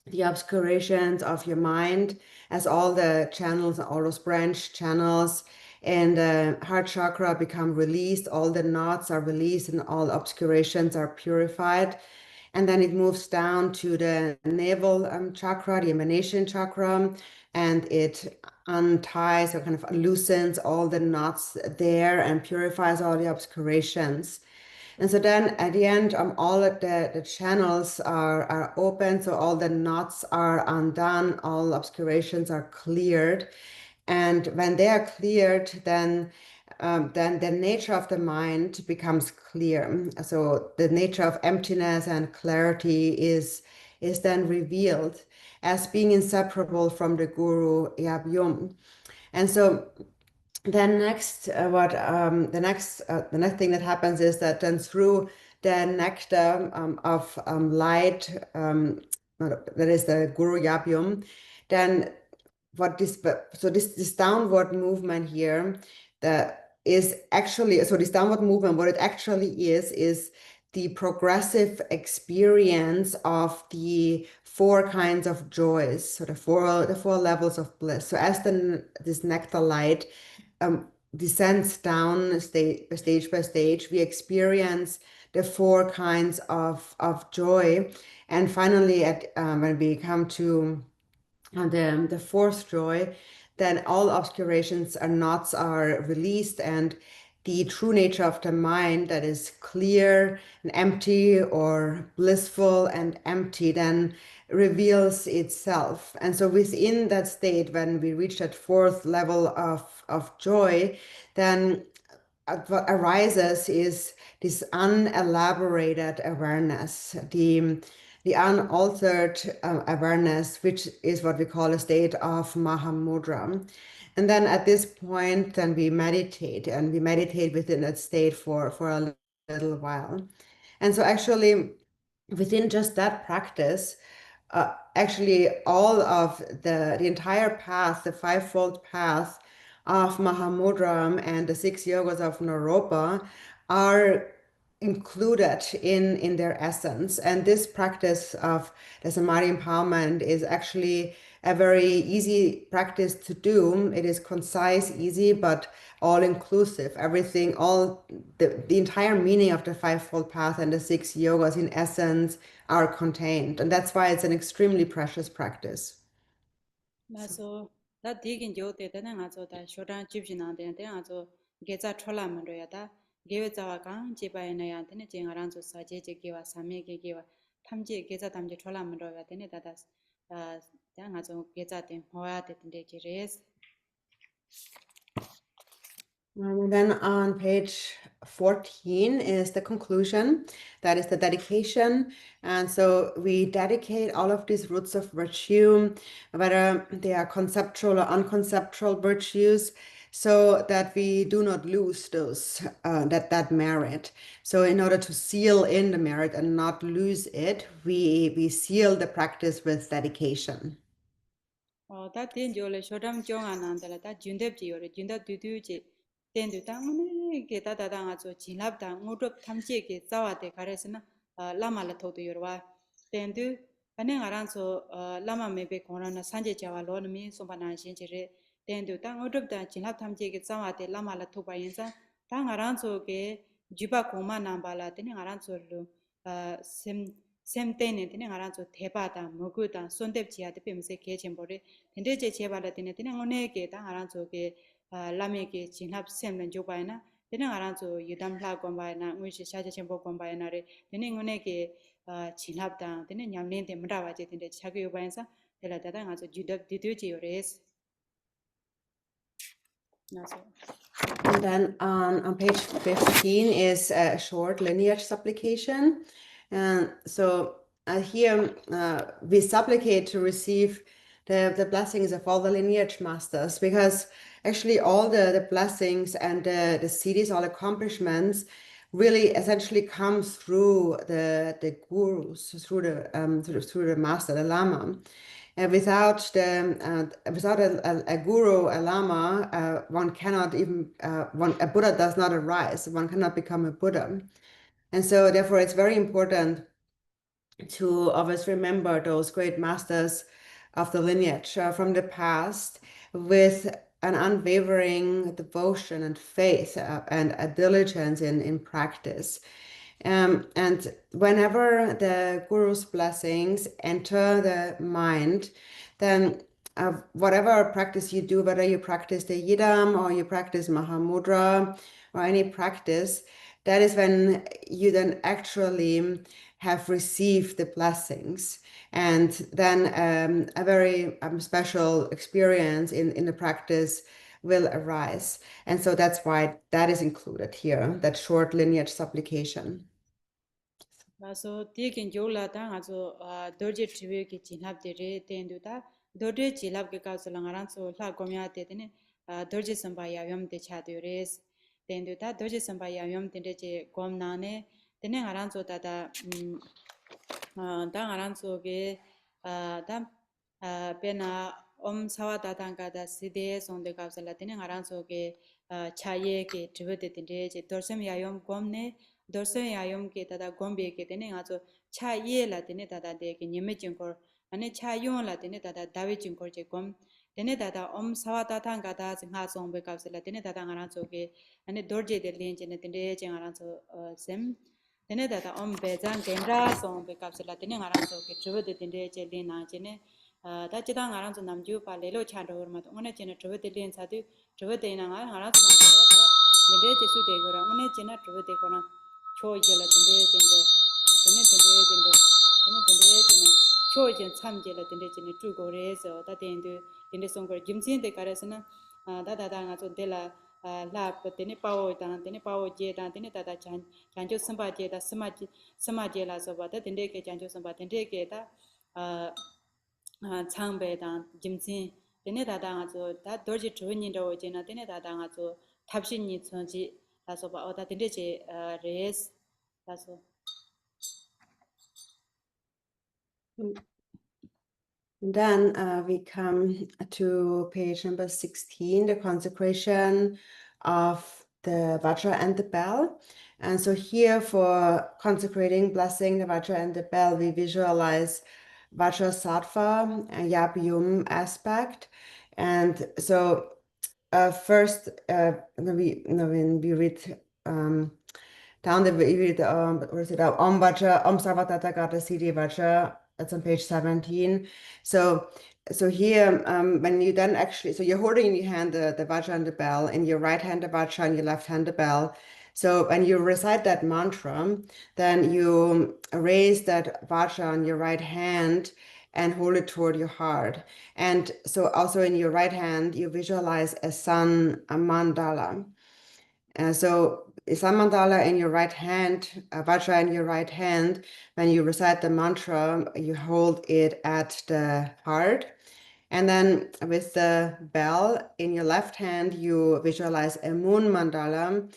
the obscurations of your mind, as all the channels, all those branch channels and the heart chakra become released, all the knots are released and all obscurations are purified. And then it moves down to the navel chakra, the emanation chakra, and it unties or kind of loosens all the knots there and purifies all the obscurations. And so then at the end, all of the channels are open, so all the knots are undone, all obscurations are cleared. And when they are cleared, then the nature of the mind becomes clear. So the nature of emptiness and clarity is then revealed as being inseparable from the Guru Yabyum. And so then next, the next thing that happens is that then through the nectar of light, that is the Guru Yabyum, then this downward movement here, that is actually, so this downward movement, what it actually is the progressive experience of the four kinds of joys, so the four levels of bliss. So as this nectar light descends down stage by stage, we experience the four kinds of joy. And finally, when we come to the fourth joy, then all obscurations and knots are released, and the true nature of the mind that is clear and empty, or blissful and empty, then reveals itself. And so within that state, when we reach that fourth level of joy, then what arises is this unelaborated awareness, the unaltered awareness, which is what we call a state of Mahamudra. And then at this point, then we meditate, and we meditate within that state for a little while. And so actually, within just that practice, actually all of the entire path, the fivefold path of Mahamudram and the six yogas of Naropa are included in their essence. And this practice of the Samadhi empowerment is actually a very easy practice to do. It is concise, easy, but all inclusive. Everything, all the entire meaning of the fivefold path and the six yogas in essence are contained. And that's why it's an extremely precious practice. So that digging you did then I thought that short Egyptian and then I thought get that trollman reada, give it our gun, Jiba and I and then around to Saji give us some make give Tamji gets at Tamji trollman roya, then it does. Then I thought get that in Hoa did the race. And then on page 14 is the conclusion. That is the dedication. And so we dedicate all of these roots of virtue, whether they are conceptual or unconceptual virtues, so that we do not lose those that merit. So in order to seal in the merit and not lose it, we seal the practice with dedication. That then you'll show them Jong and that Jundep or Junda Duduji. Then the Tangani get that as Chinab Tang, Mudop Tamji, Zawate Karesana, Lama Lato to your. Then do Panang Aranso Lama may be Corona Sanje Javalon me, Sombana Shinjere. Then do Tang Udop the Chinab Tamji, Zawate Lama Lato Bayansa, Tang Aranso ge Juba Koma Nambala, then Aranso Sem ten and then around to Tebata, Moguta, Sondepchia, the Pimse Kitchen body, and they chebala dinner, then oneke, around to get Lameke, Chinap Sem and Jobina, then around to Udam Pla Gombina, which is Shajambo Gombinary, then oneke Chinap down, then Yamin the Mrava in the Chagu Bansa, the Latang as a Judah Diduji race. And then on page 15 is a short lineage supplication. And so here we supplicate to receive the blessings of all the lineage masters, because actually all the blessings and the siddhis, all accomplishments, really essentially come through the gurus, through the master, the lama. Without a guru, a lama, one cannot even a Buddha does not arise. One cannot become a Buddha, and so therefore it's very important to always remember those great masters of the lineage from the past with an unwavering devotion and faith and a diligence in practice. And whenever the guru's blessings enter the mind, then whatever practice you do, whether you practice the Yidam or you practice Mahamudra or any practice, that is when you then actually have received the blessings. And then a very special experience in the practice will arise. And so that's why that is included here, that short lineage supplication. So taking Jola Tang as Dorje Triviki Chinap de Re Tenduta, Dorje Chilap Gakasalangaran, so La Gomia Tetene, Dorje Sambaya Yom de Chadures, Tenduta, Dorje Sambaya Yom Tendeje Gomnane, Tene Aranzo Tata Tang Aranzo Ge Dam Pena Om Sawa Tatanga da Sides on the Kapsala, Tene Aranzo Ge Chaye Ke Trivete Tendeje, Dorsem Yayom Gomne. dorsen yayom ke tada gombe ke tene nga zo cha ye la tene tada de ke nyeme jinkor ane cha yon la tene tada dawe jinkor je gom tene tada om sawa tata nga da nga song be kapse la tene tada nga ran zo ke ane dorje de len jene tene je nga ran zo sem tene tada om bezan genra song be kapse la tene nga ran zo ke chubo de tene je len na jene da chida nga ran zo namju pa lelo chan ro ma to ngone jene chubo de len sa du chubo de na nga ran zo na da nede je su de go ra ngone jena chubo de ko na 초 이제라 된대 된거 되네 된대 된거 되네 된대 되네 초 이제 참제라 된대 되네 주고래서 다 된대 된대 송거 김진데 가라서나 다다다가 좀 될라 라 되네 파워 다 되네 파워 제다 되네 다다 잔조 선바 제다 스마제라서 바다 된대 게 잔조 선바 된대 게다 창배다 김진 되네 다다가 다 도지 주인이라고 제나 되네 다다가 탑신이 천지 라서 봐 어다 된대 제 레스 라서 And then we come to page number 16, the consecration of the Vajra and the bell. And so here for consecrating, blessing the Vajra and the bell, we visualize Vajra Sattva and Yab Yum aspect. And so first, when we read down the read, what is it? Om Vajra, Om Sarvatata Gata Siddhi Vajra. That's on page 17. So here, when you then actually, so you're holding in your hand the Vajra and the bell, in your right hand the Vajra and your left hand the bell. So when you recite that mantra, then you raise that Vajra on your right hand and hold it toward your heart. And so also in your right hand, you visualize a sun, a mandala. So sun mandala in your right hand, Vajra in your right hand. When you recite the mantra, you hold it at the heart. And then with the bell in your left hand, you visualize a moon mandala,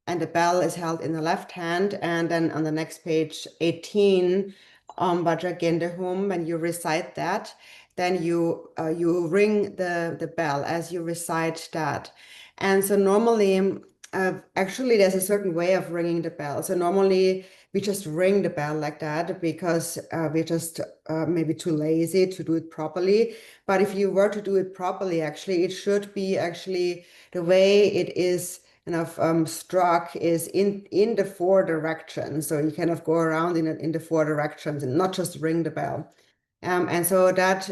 and the bell is held in the left hand. And then on the next page, 18, Om Vajra Gendehum, when you recite that, then you ring the bell as you recite that. And so normally, actually, there's a certain way of ringing the bell. So normally, we just ring the bell like that because we're just maybe too lazy to do it properly. But if you were to do it properly, actually, it should be actually the way it is kind of struck is in the four directions. So you kind of go around in the four directions and not just ring the bell. And so that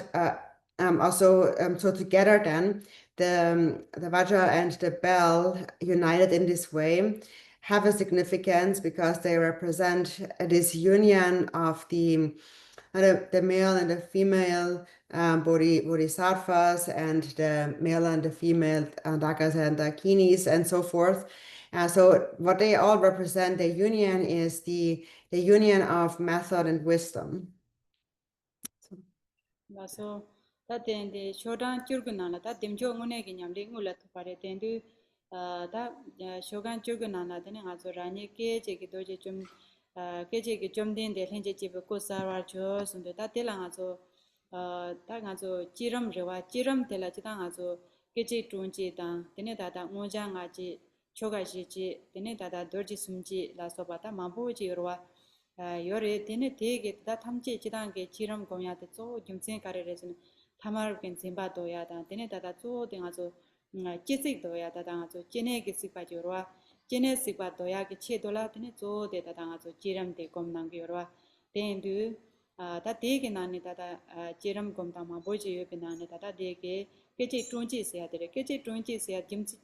also so together then the Vajra and the bell united in this way have a significance because they represent this union of the male and the female bodhisattvas and the male and the female dakas and dakinis and so forth. So what they all represent, the union is the union of method and wisdom. 맞아. 다 된데 쇼단 줄근나나 다 demjo ngone gi nyamle ngula to pare tendu 다 쇼간 줄근나나 되는 아주 라니 케제 도제 좀 케제 좀 된데 현재 집 고사와 저 선도 다 될랑 아주 다 아주 지름 저와 지름 될라 지당 아주 케제 존지다 되네 다다 모장아지 초가시지 되네 다다 도지 숨지 라서바다 마보지 여와 요래 되네 되게 다 탐지 지단게 지름 공야도 조 김생 가래래서는 타마르겐 짐바도야다 되네 다다 조 등아서 찌직도야다 당아서 제네게 식바죠와 제네 식바도야게 체돌라 되네 조 데다 당아서 지름데 검난게 요와 된두 다 되게 나네 다다 지름 검다마 보지 요게 나네 다다 되게 깨지 쫀지세야 되게 깨지 쫀지세야 김치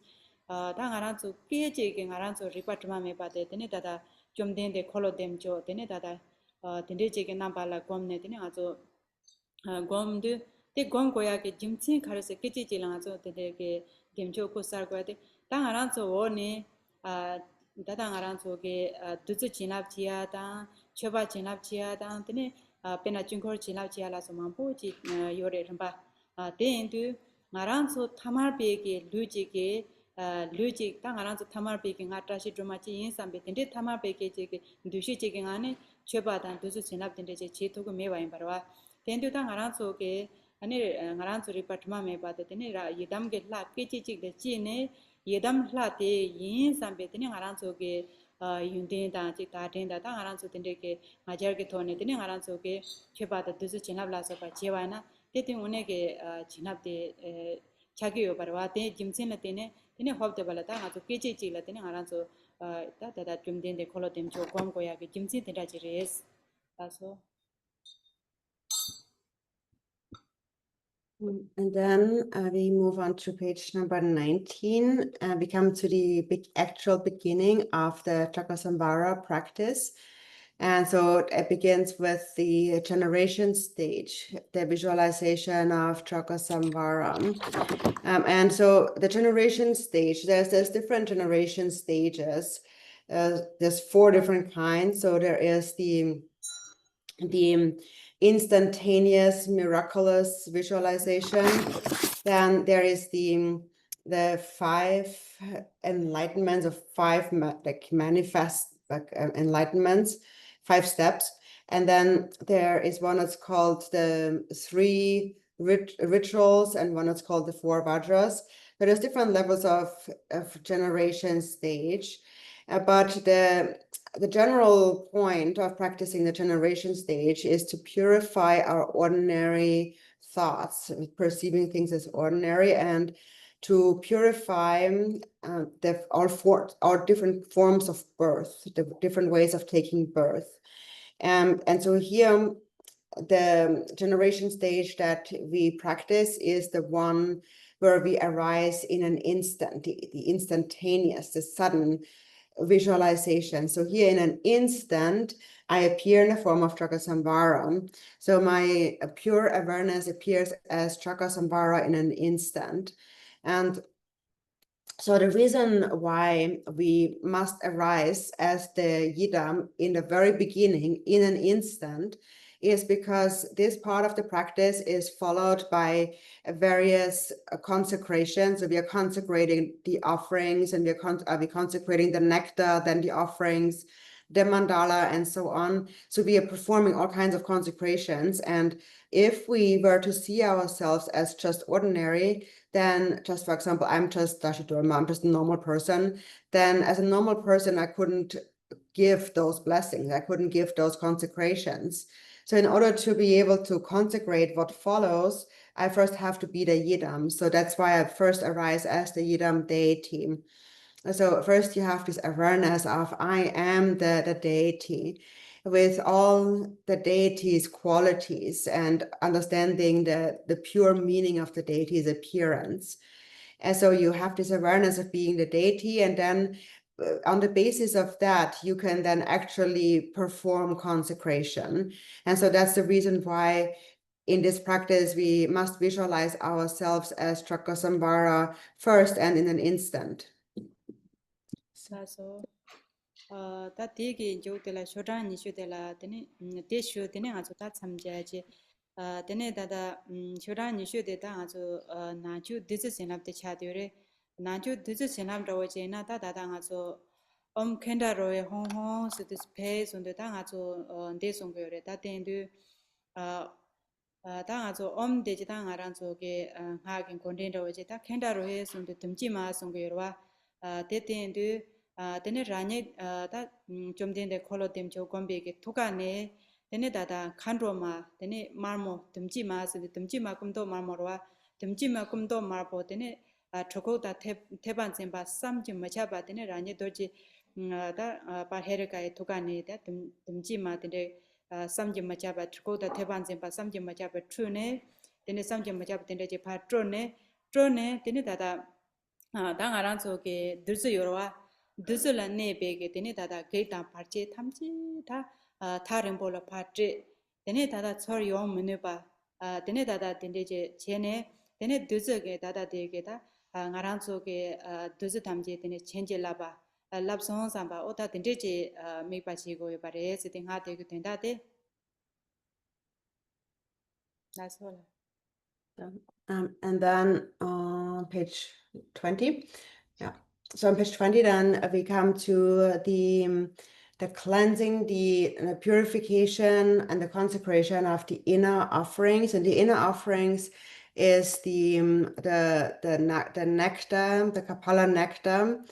당아란서 깨지게 가란서 리파트마메 바데 되네 다다 좀 된데 콜로뎀죠 되네 다다 된데지게 남발라 곰네 되네 아주 곰드 때 곰고야게 김치 가르서 깨지지랑 아주 되게 김조 고살고야데 당아란서 원에 다당아란서게 두즈 진압지야다 쳐바 진압지야다 되네 페나 중거 진압지야라서 만보지 요래 럼바 된두 나란서 타마베게 루지게 루직 당아란서 타마베게 나타시 드마치 인삼베 된데 타마베게 제게 두시지게 안에 쳐바단 두즈 진압된데 제 제토고 메와인 바와 된두 당아란서게 아니 나란서 리파트마 메바데 되네 라 예담게 라 깨지직데 지네 예담 라테 인삼베 되네 나란서게 yundin da ji da den da ngaran so den ke ngajar ke thone den ngaran so ke cheba da dusu chinab la so pa chewa na te tin une ke chinab de chagi yo parwa te jimsin la tene tene hob de bala ta nga so ke che chi la tene ngaran so ta da jumden de kholo dem cho kom ko ya ke jimsin de da ji res so And then we move on to page number 19. We come to the actual beginning of the Chakrasamvara practice. And so it begins with the generation stage, the visualization of Chakrasamvara. And so the generation stage, there's different generation stages. There's 4 different kinds. So there is the instantaneous, miraculous visualization. Then there is the 5 enlightenments of 5 manifest enlightenments, 5 steps. And then there is one that's called the 3 rituals, and one that's called the 4 vajras. So there's different levels of generation stage, but the general point of practicing the generation stage is to purify our ordinary thoughts, perceiving things as ordinary, and to purify our different forms of birth, the different ways of taking birth. And so here, the generation stage that we practice is the one where we arise in an instant, the instantaneous, the sudden visualization. So here in an instant, I appear in the form of Chakrasamvara. So my pure awareness appears as Chakrasamvara in an instant. And so the reason why we must arise as the Yidam in the very beginning, in an instant, is because this part of the practice is followed by various consecrations. So we are consecrating the offerings, and we are consecrating the nectar, then the offerings, the mandala, and so on. So we are performing all kinds of consecrations. And if we were to see ourselves as just ordinary, then just for example, I'm just Dashidorma, I'm just a normal person, then as a normal person, I couldn't give those blessings, I couldn't give those consecrations. So in order to be able to consecrate what follows, I first have to be the Yidam. So that's why I first arise as the Yidam deity. So first you have this awareness of I am the deity, with all the deity's qualities, and understanding the pure meaning of the deity's appearance. And so you have this awareness of being the deity, and then on the basis of that, you can then actually perform consecration. And so that's the reason why in this practice, we must visualize ourselves as Chakrasamvara first and in an instant. so ta te ge jo de la shodan ni shu de la tene de shu tene a zo ta samja je tene da shodan ni shu de ta a zo na ju de ze senap de cha de re na ju de ze senap ro je na ta da a zo khenda ro ye hong hong so this pay so de ta a zo de song ge re ta ten du ta a zo de je ta nga ran zo ge ha gen kon den ro je ta khenda ro ye so de tum ji ma song ge ro wa te ten du tene ranye 다 좀 된데 콜로템 조건비게 투가네 tene dada khandro ma tene marmo tumji ma se tumji ma kumdo marmorwa tumji ma kumdo marbo tene choko da teban semba samji macha ba tene ranye dorji da pa here kai thukane da tumji ma tene samji macha ba choko da teban semba samji macha ba trune tene samji macha ba tene je pa trone tene dada da ngaran so ke dirsu yorwa dirsu la ne be ke tene dada ge ta parche thamji da 타른 볼로 파트 데네 다다 처리 용 문에바 데네 다다 딘데제 제네 데네 드즈게 다다 데게다 ngaran soge duzu tamje tene chenje laba lab song samba ota 딘데제 메바 지고 요바레 세팅 하데 그 된다데 나서라 And then page 20. Yeah. So on page 20, then we come to the cleansing, the purification, and the consecration of the inner offerings. And the inner offerings is the nectar, the Kapala nectar.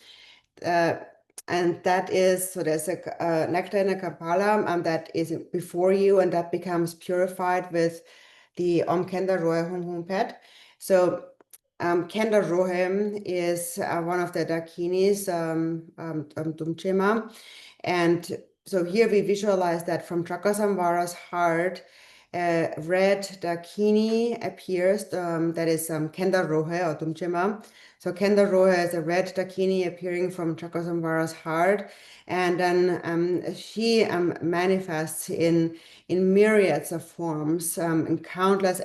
and that is, so there's a nectar in a kapala that is before you, and that becomes purified with the Kenda Rohe Hum Hum Pet. So Kenda Rohe is one of the Dakinis, Dumchema. And so here we visualize that from Chakrasamvara's heart, red Dakini appears, that is Kenda Rohe or Dumchema. So Kenda Rohe is a red Dakini appearing from Chakrasamvara's heart, and then she manifests in myriads of forms, in countless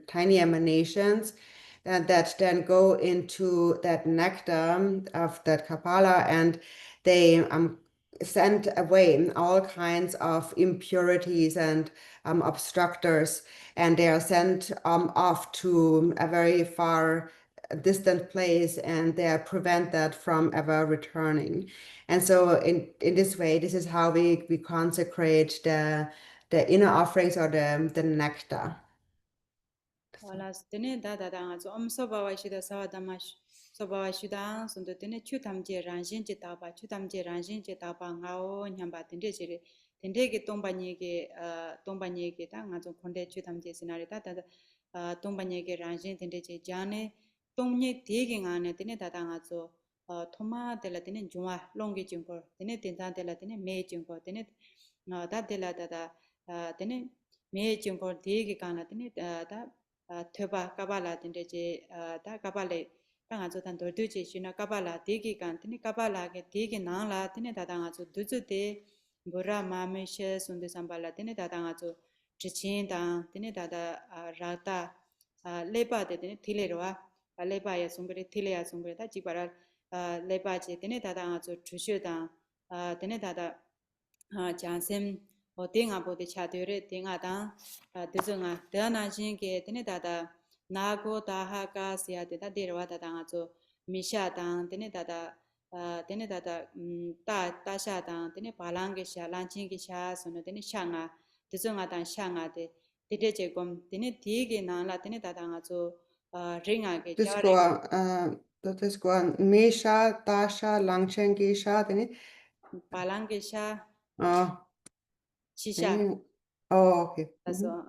tiny emanations that then go into that nectar of that Kapala, and they send away all kinds of impurities and obstructors, and they are sent off to a very far distant place, and they prevent that from ever returning. And so in this way, this is how we consecrate the inner offerings, or the nectar. Wala tene da nga zo so ba wa shida sa da ma so ba wa shida sun de tene chu tam je ran shin je ta ba chu tam je ran shin je ta ba nga o nyam ba tende je re tende ge tong ba nye ge ta nga zo khonde chu tam je sinare ta tong ba nye ge ran shin tende je jane tong nye de ge nga ne tene da nga zo thoma de la tene juma long ge jing ko tene ten da de la tene me jing ko tene da de la tene me jing ko de ge ka na tene da tö바 까발라 된데제 다 까발레 강아조 단 돌두지 쉬나 까발라 되기 간티니 까발라게 되기 나라 티네 다당아조 두즈데 보라 마메셰 손데 삼발라 티네 다당아조 지친다 티네 다다 라타 레바데 티네 틸레로와 레바야 송그레 틸레야 송그레 다 지바라 레바제 티네 다당아조 주슈다 티네 다다 jansim o tinga bo de cha de re tinga da de zunga de na jin ge de ne da da na go da ha ka sia de da de wa da da nga zo mi sha da de ne da da ta sha da de ne ba lang ge sha lan jin ge sha so ne de ne sha nga de zunga da sha nga de je gom de ne de ge na la de ne da da nga zo ringa ge ja re Dat is gewoon Mesha, Tasha, Langchen, Gesha, ba lang ge sha oh, chi sha okay. Oh, okay. la so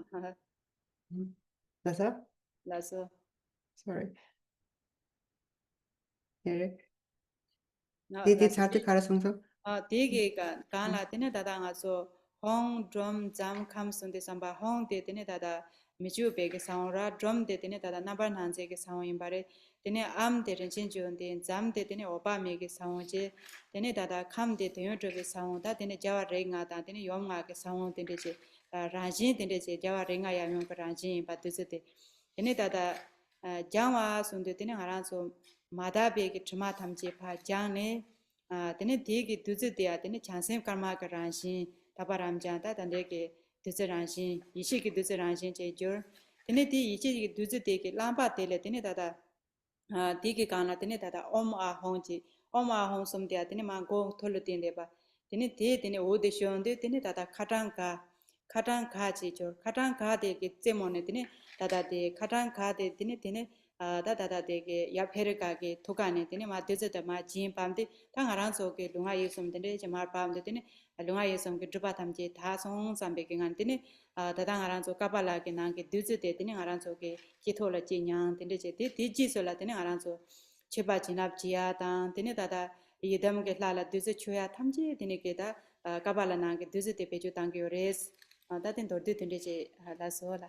That's up? la so Sorry. Erik. no Die la so zarte Karasungso. 되게 간라 때네 다다가서 홍 드럼 잠 감순데 삼바 홍 데테네 다다 미주 베게 사오라 드럼 데테네 다다 나발 한제게 사오인 바레 데네 암 데른 진주인데 잠 데테네 오바 메게 사오제 데네 다다 감데 데요 드베 사오다 데네 자와 랭아다 데네 용가게 사오 데데제 라진 데데제 자와 랭아 야용 라진 바드스데 데네 다다 장와 순데 데네 알아서 마다 베게 트마 탐제 파 장네 tene degi duzi deya tene chansem karma ka ranshin taba ramjan ta tande ke duzi ranshin ishi ki duzi ranshin che jor tene di ishi ki duzi degi lamba tele tene tata degi kaana tene tata om a hong chi om a hong som deya tene ma go tholo tende ba tene de tene ode shionde tene tata khatang ka chi jor khatang ka de ke tsemone tene tata de khatang ka de tene 다다다 되게 야페르가게 토가네 되네 마 되저다 마 진밤데 당아란소게 룽아 예섬데 제마 밤데 되네 룽아 예섬게 드바탐제 다송 삼베게 간데네 다당아란소 까발라게 난게 되저데 되네 아란소게 기토라 진양 되네 제 디지솔라 되네 아란소 제바 진압지야당 되네 다다 예담게 라라 되저 초야 탐제 되네게다 까발라 난게 되저데 베주 당게요레스 다된 도르데 되네 제 라소라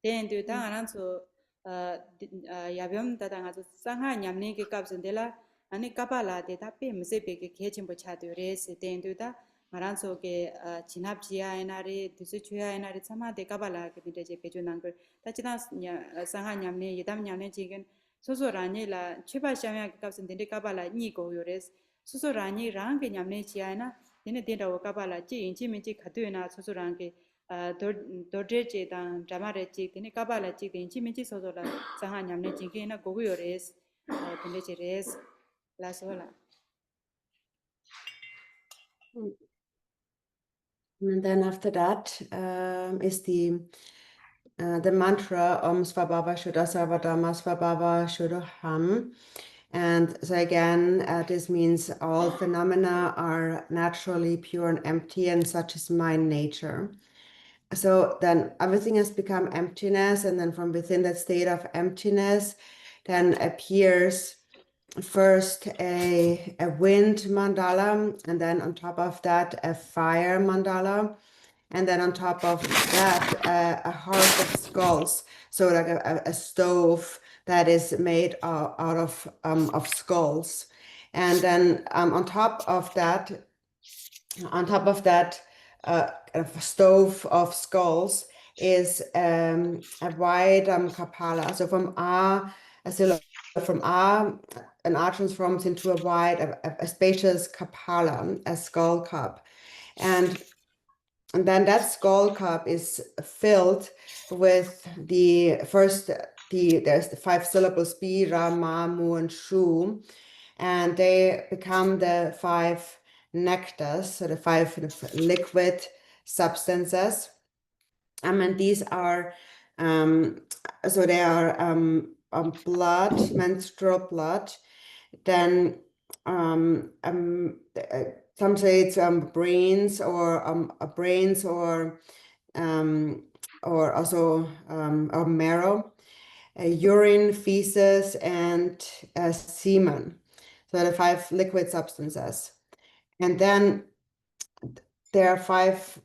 then do ta ran so yabyam ta nga so sangha nyamne ke kap sin de la ani kapala de ta pe mse pe ke khe chim bo cha de re se then do ta ran so ke chinap ji ya na re du su chu ya na re chama de kapala ke de je pe ju nang ta chi ta sangha nyamne yedam nyamne ji gen so so ran ni la cheba sha ya ke kap sin de kapala ni go yo re so so ran ni rang ke nyamne ji ya na de de da kapala ji yin ji min ji kha tu na so so ran ke 도드제 당 자마레지 되네 까발라지 된지 민지 소소라 상하 냠네 지게나 고고요레스 근데제레스 라소라 And then after that is the mantra Om Svabhava Shuddha Sarvadhamma Svabhava Shuddham. And so again, this means all phenomena are naturally pure and empty, and such is my nature. So then everything has become emptiness, and then from within that state of emptiness, then appears first a wind mandala, and then on top of that, a fire mandala. And then on top of that, a hearth of skulls. So like a stove that is made out of skulls. And then on top of that kind of stove of skulls is a wide kapala. So from an R transforms into a wide, a spacious kapala, a skull cup. And then that skull cup is filled with there's the 5 syllables Pi, Ra, Ma, Mu, and Shu, and they become the 5 nectars, so the 5 liquid substances. And these are so they are blood, menstrual blood. Then some say it's brains or also or marrow, urine, feces, and semen. So the 5 liquid substances. And then there are 5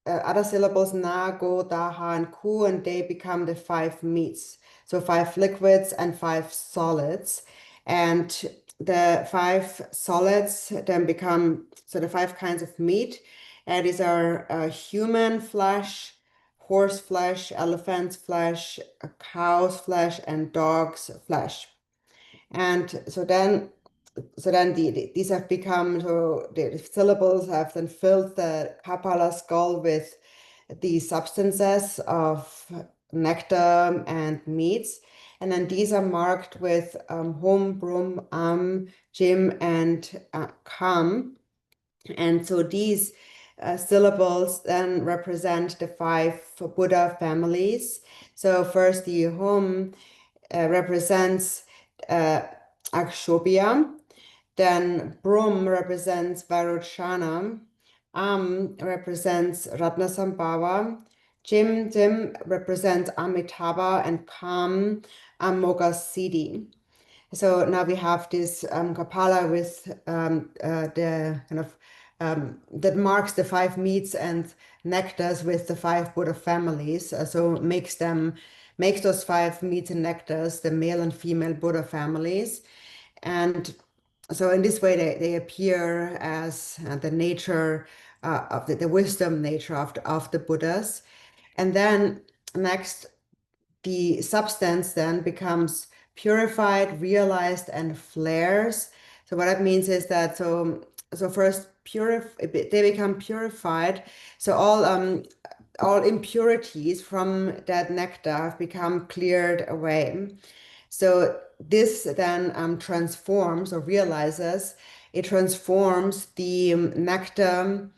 other syllables, na, go, da, ha, and ku, and they become the 5 meats. So 5 liquids and 5 solids. And the 5 solids then become, so the 5 kinds of meat. And these are human flesh, horse flesh, elephant's flesh, cow's flesh, and dog's flesh. And so then these have become, so the syllables have then filled the Kapala skull with these substances of nectar and meats. And then these are marked with Hum, Brum, Am, Jim, and Kam. And so these syllables then represent the 5 Buddha families. So first the Hum represents uh, Akshobhya. Then Brum represents Vairocana. Represents Ratnasambhava. Jim represents Amitabha, and Kam Amoghasiddhi. So now we have this Kapala with the kind of that marks the 5 meats and nectars with the 5 Buddha families. So makes those 5 meats and nectars the male and female Buddha families. And so in this way, they appear as the nature of the wisdom nature of the Buddhas. And then next, the substance then becomes purified, realized, and flares. So what that means is that so first they become purified. So all impurities from that nectar have become cleared away. So this then transforms or realizes, it transforms the nectar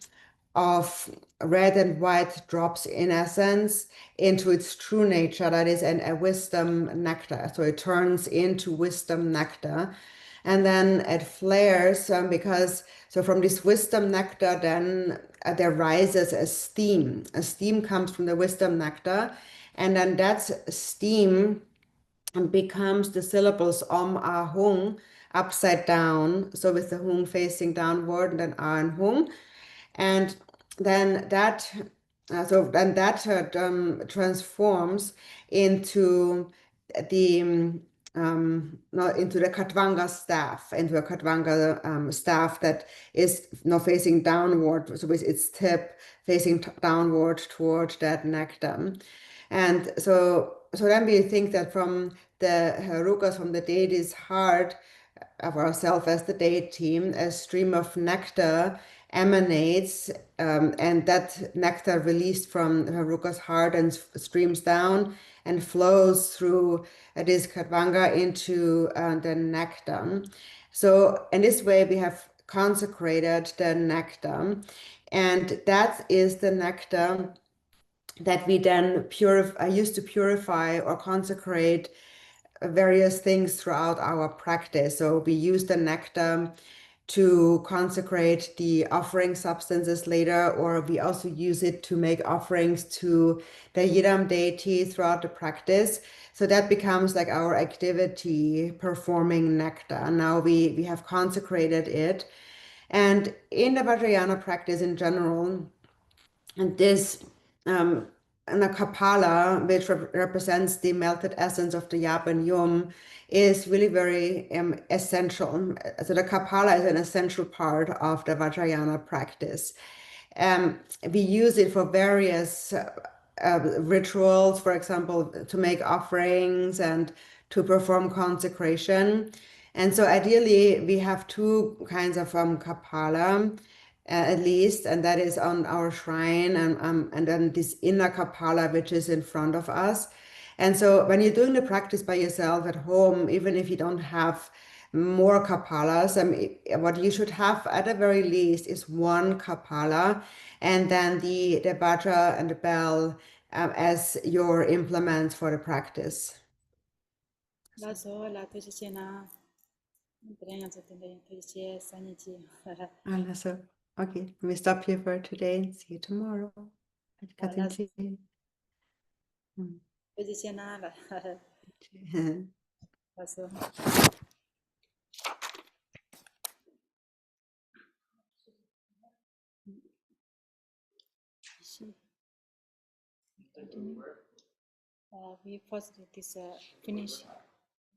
of red and white drops in essence into its true nature, that is a wisdom nectar. So it turns into wisdom nectar. And then it flares because, so from this wisdom nectar, then there rises a steam. A steam comes from the wisdom nectar. And then that steam becomes the syllables ah, hung upside down. So with the hung facing downward, and then ah and hung. And then that transforms into the into the Katvanga staff, into a Katvanga staff that is now facing downward, so with its tip facing downward toward that nectar. And so then we think that from the Herukas, from the deity's heart, of ourselves as the deity, a stream of nectar emanates, and that nectar released from Haruka's heart and streams down and flows through this Katvanga into the nectar. So in this way, we have consecrated the nectar, and that is the nectar that we then used to purify or consecrate various things throughout our practice. So we use the nectar to consecrate the offering substances later, or we also use it to make offerings to the Yidam deity throughout the practice. So that becomes like our activity, performing nectar. Now we have consecrated it. And in the Vajrayana practice in general, and this and the Kapala, which represents the melted essence of the Yap and Yum, is really very essential. So the Kapala is an essential part of the Vajrayana practice. We use it for various rituals, for example, to make offerings and to perform consecration. And so ideally, we have two kinds of Kapala, at least, and that is on our shrine, and then this inner Kapala, which is in front of us. And so when you're doing the practice by yourself at home, even if you don't have more Kapalas, what you should have at the very least is one Kapala, and then the Bhaja and the bell as your implements for the practice. So, okay, we stop here for today. See you tomorrow. We first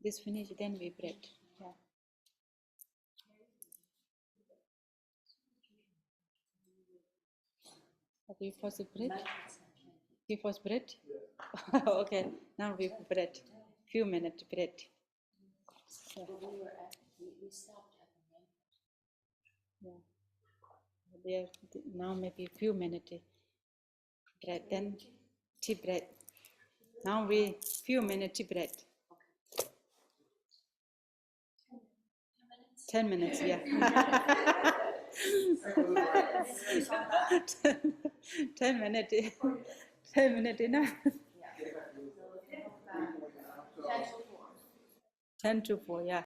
this finish, then we bread. Yeah. We first bread. We first bread. Okay. Now we bread. Few minutes bread. Yeah. Yeah. There now maybe few minutes bread. Then tea bread. Now we few minutes tea bread. 10 minutes, yeah. 10 minutes. 10 minutes enough. 10 to 4, yeah.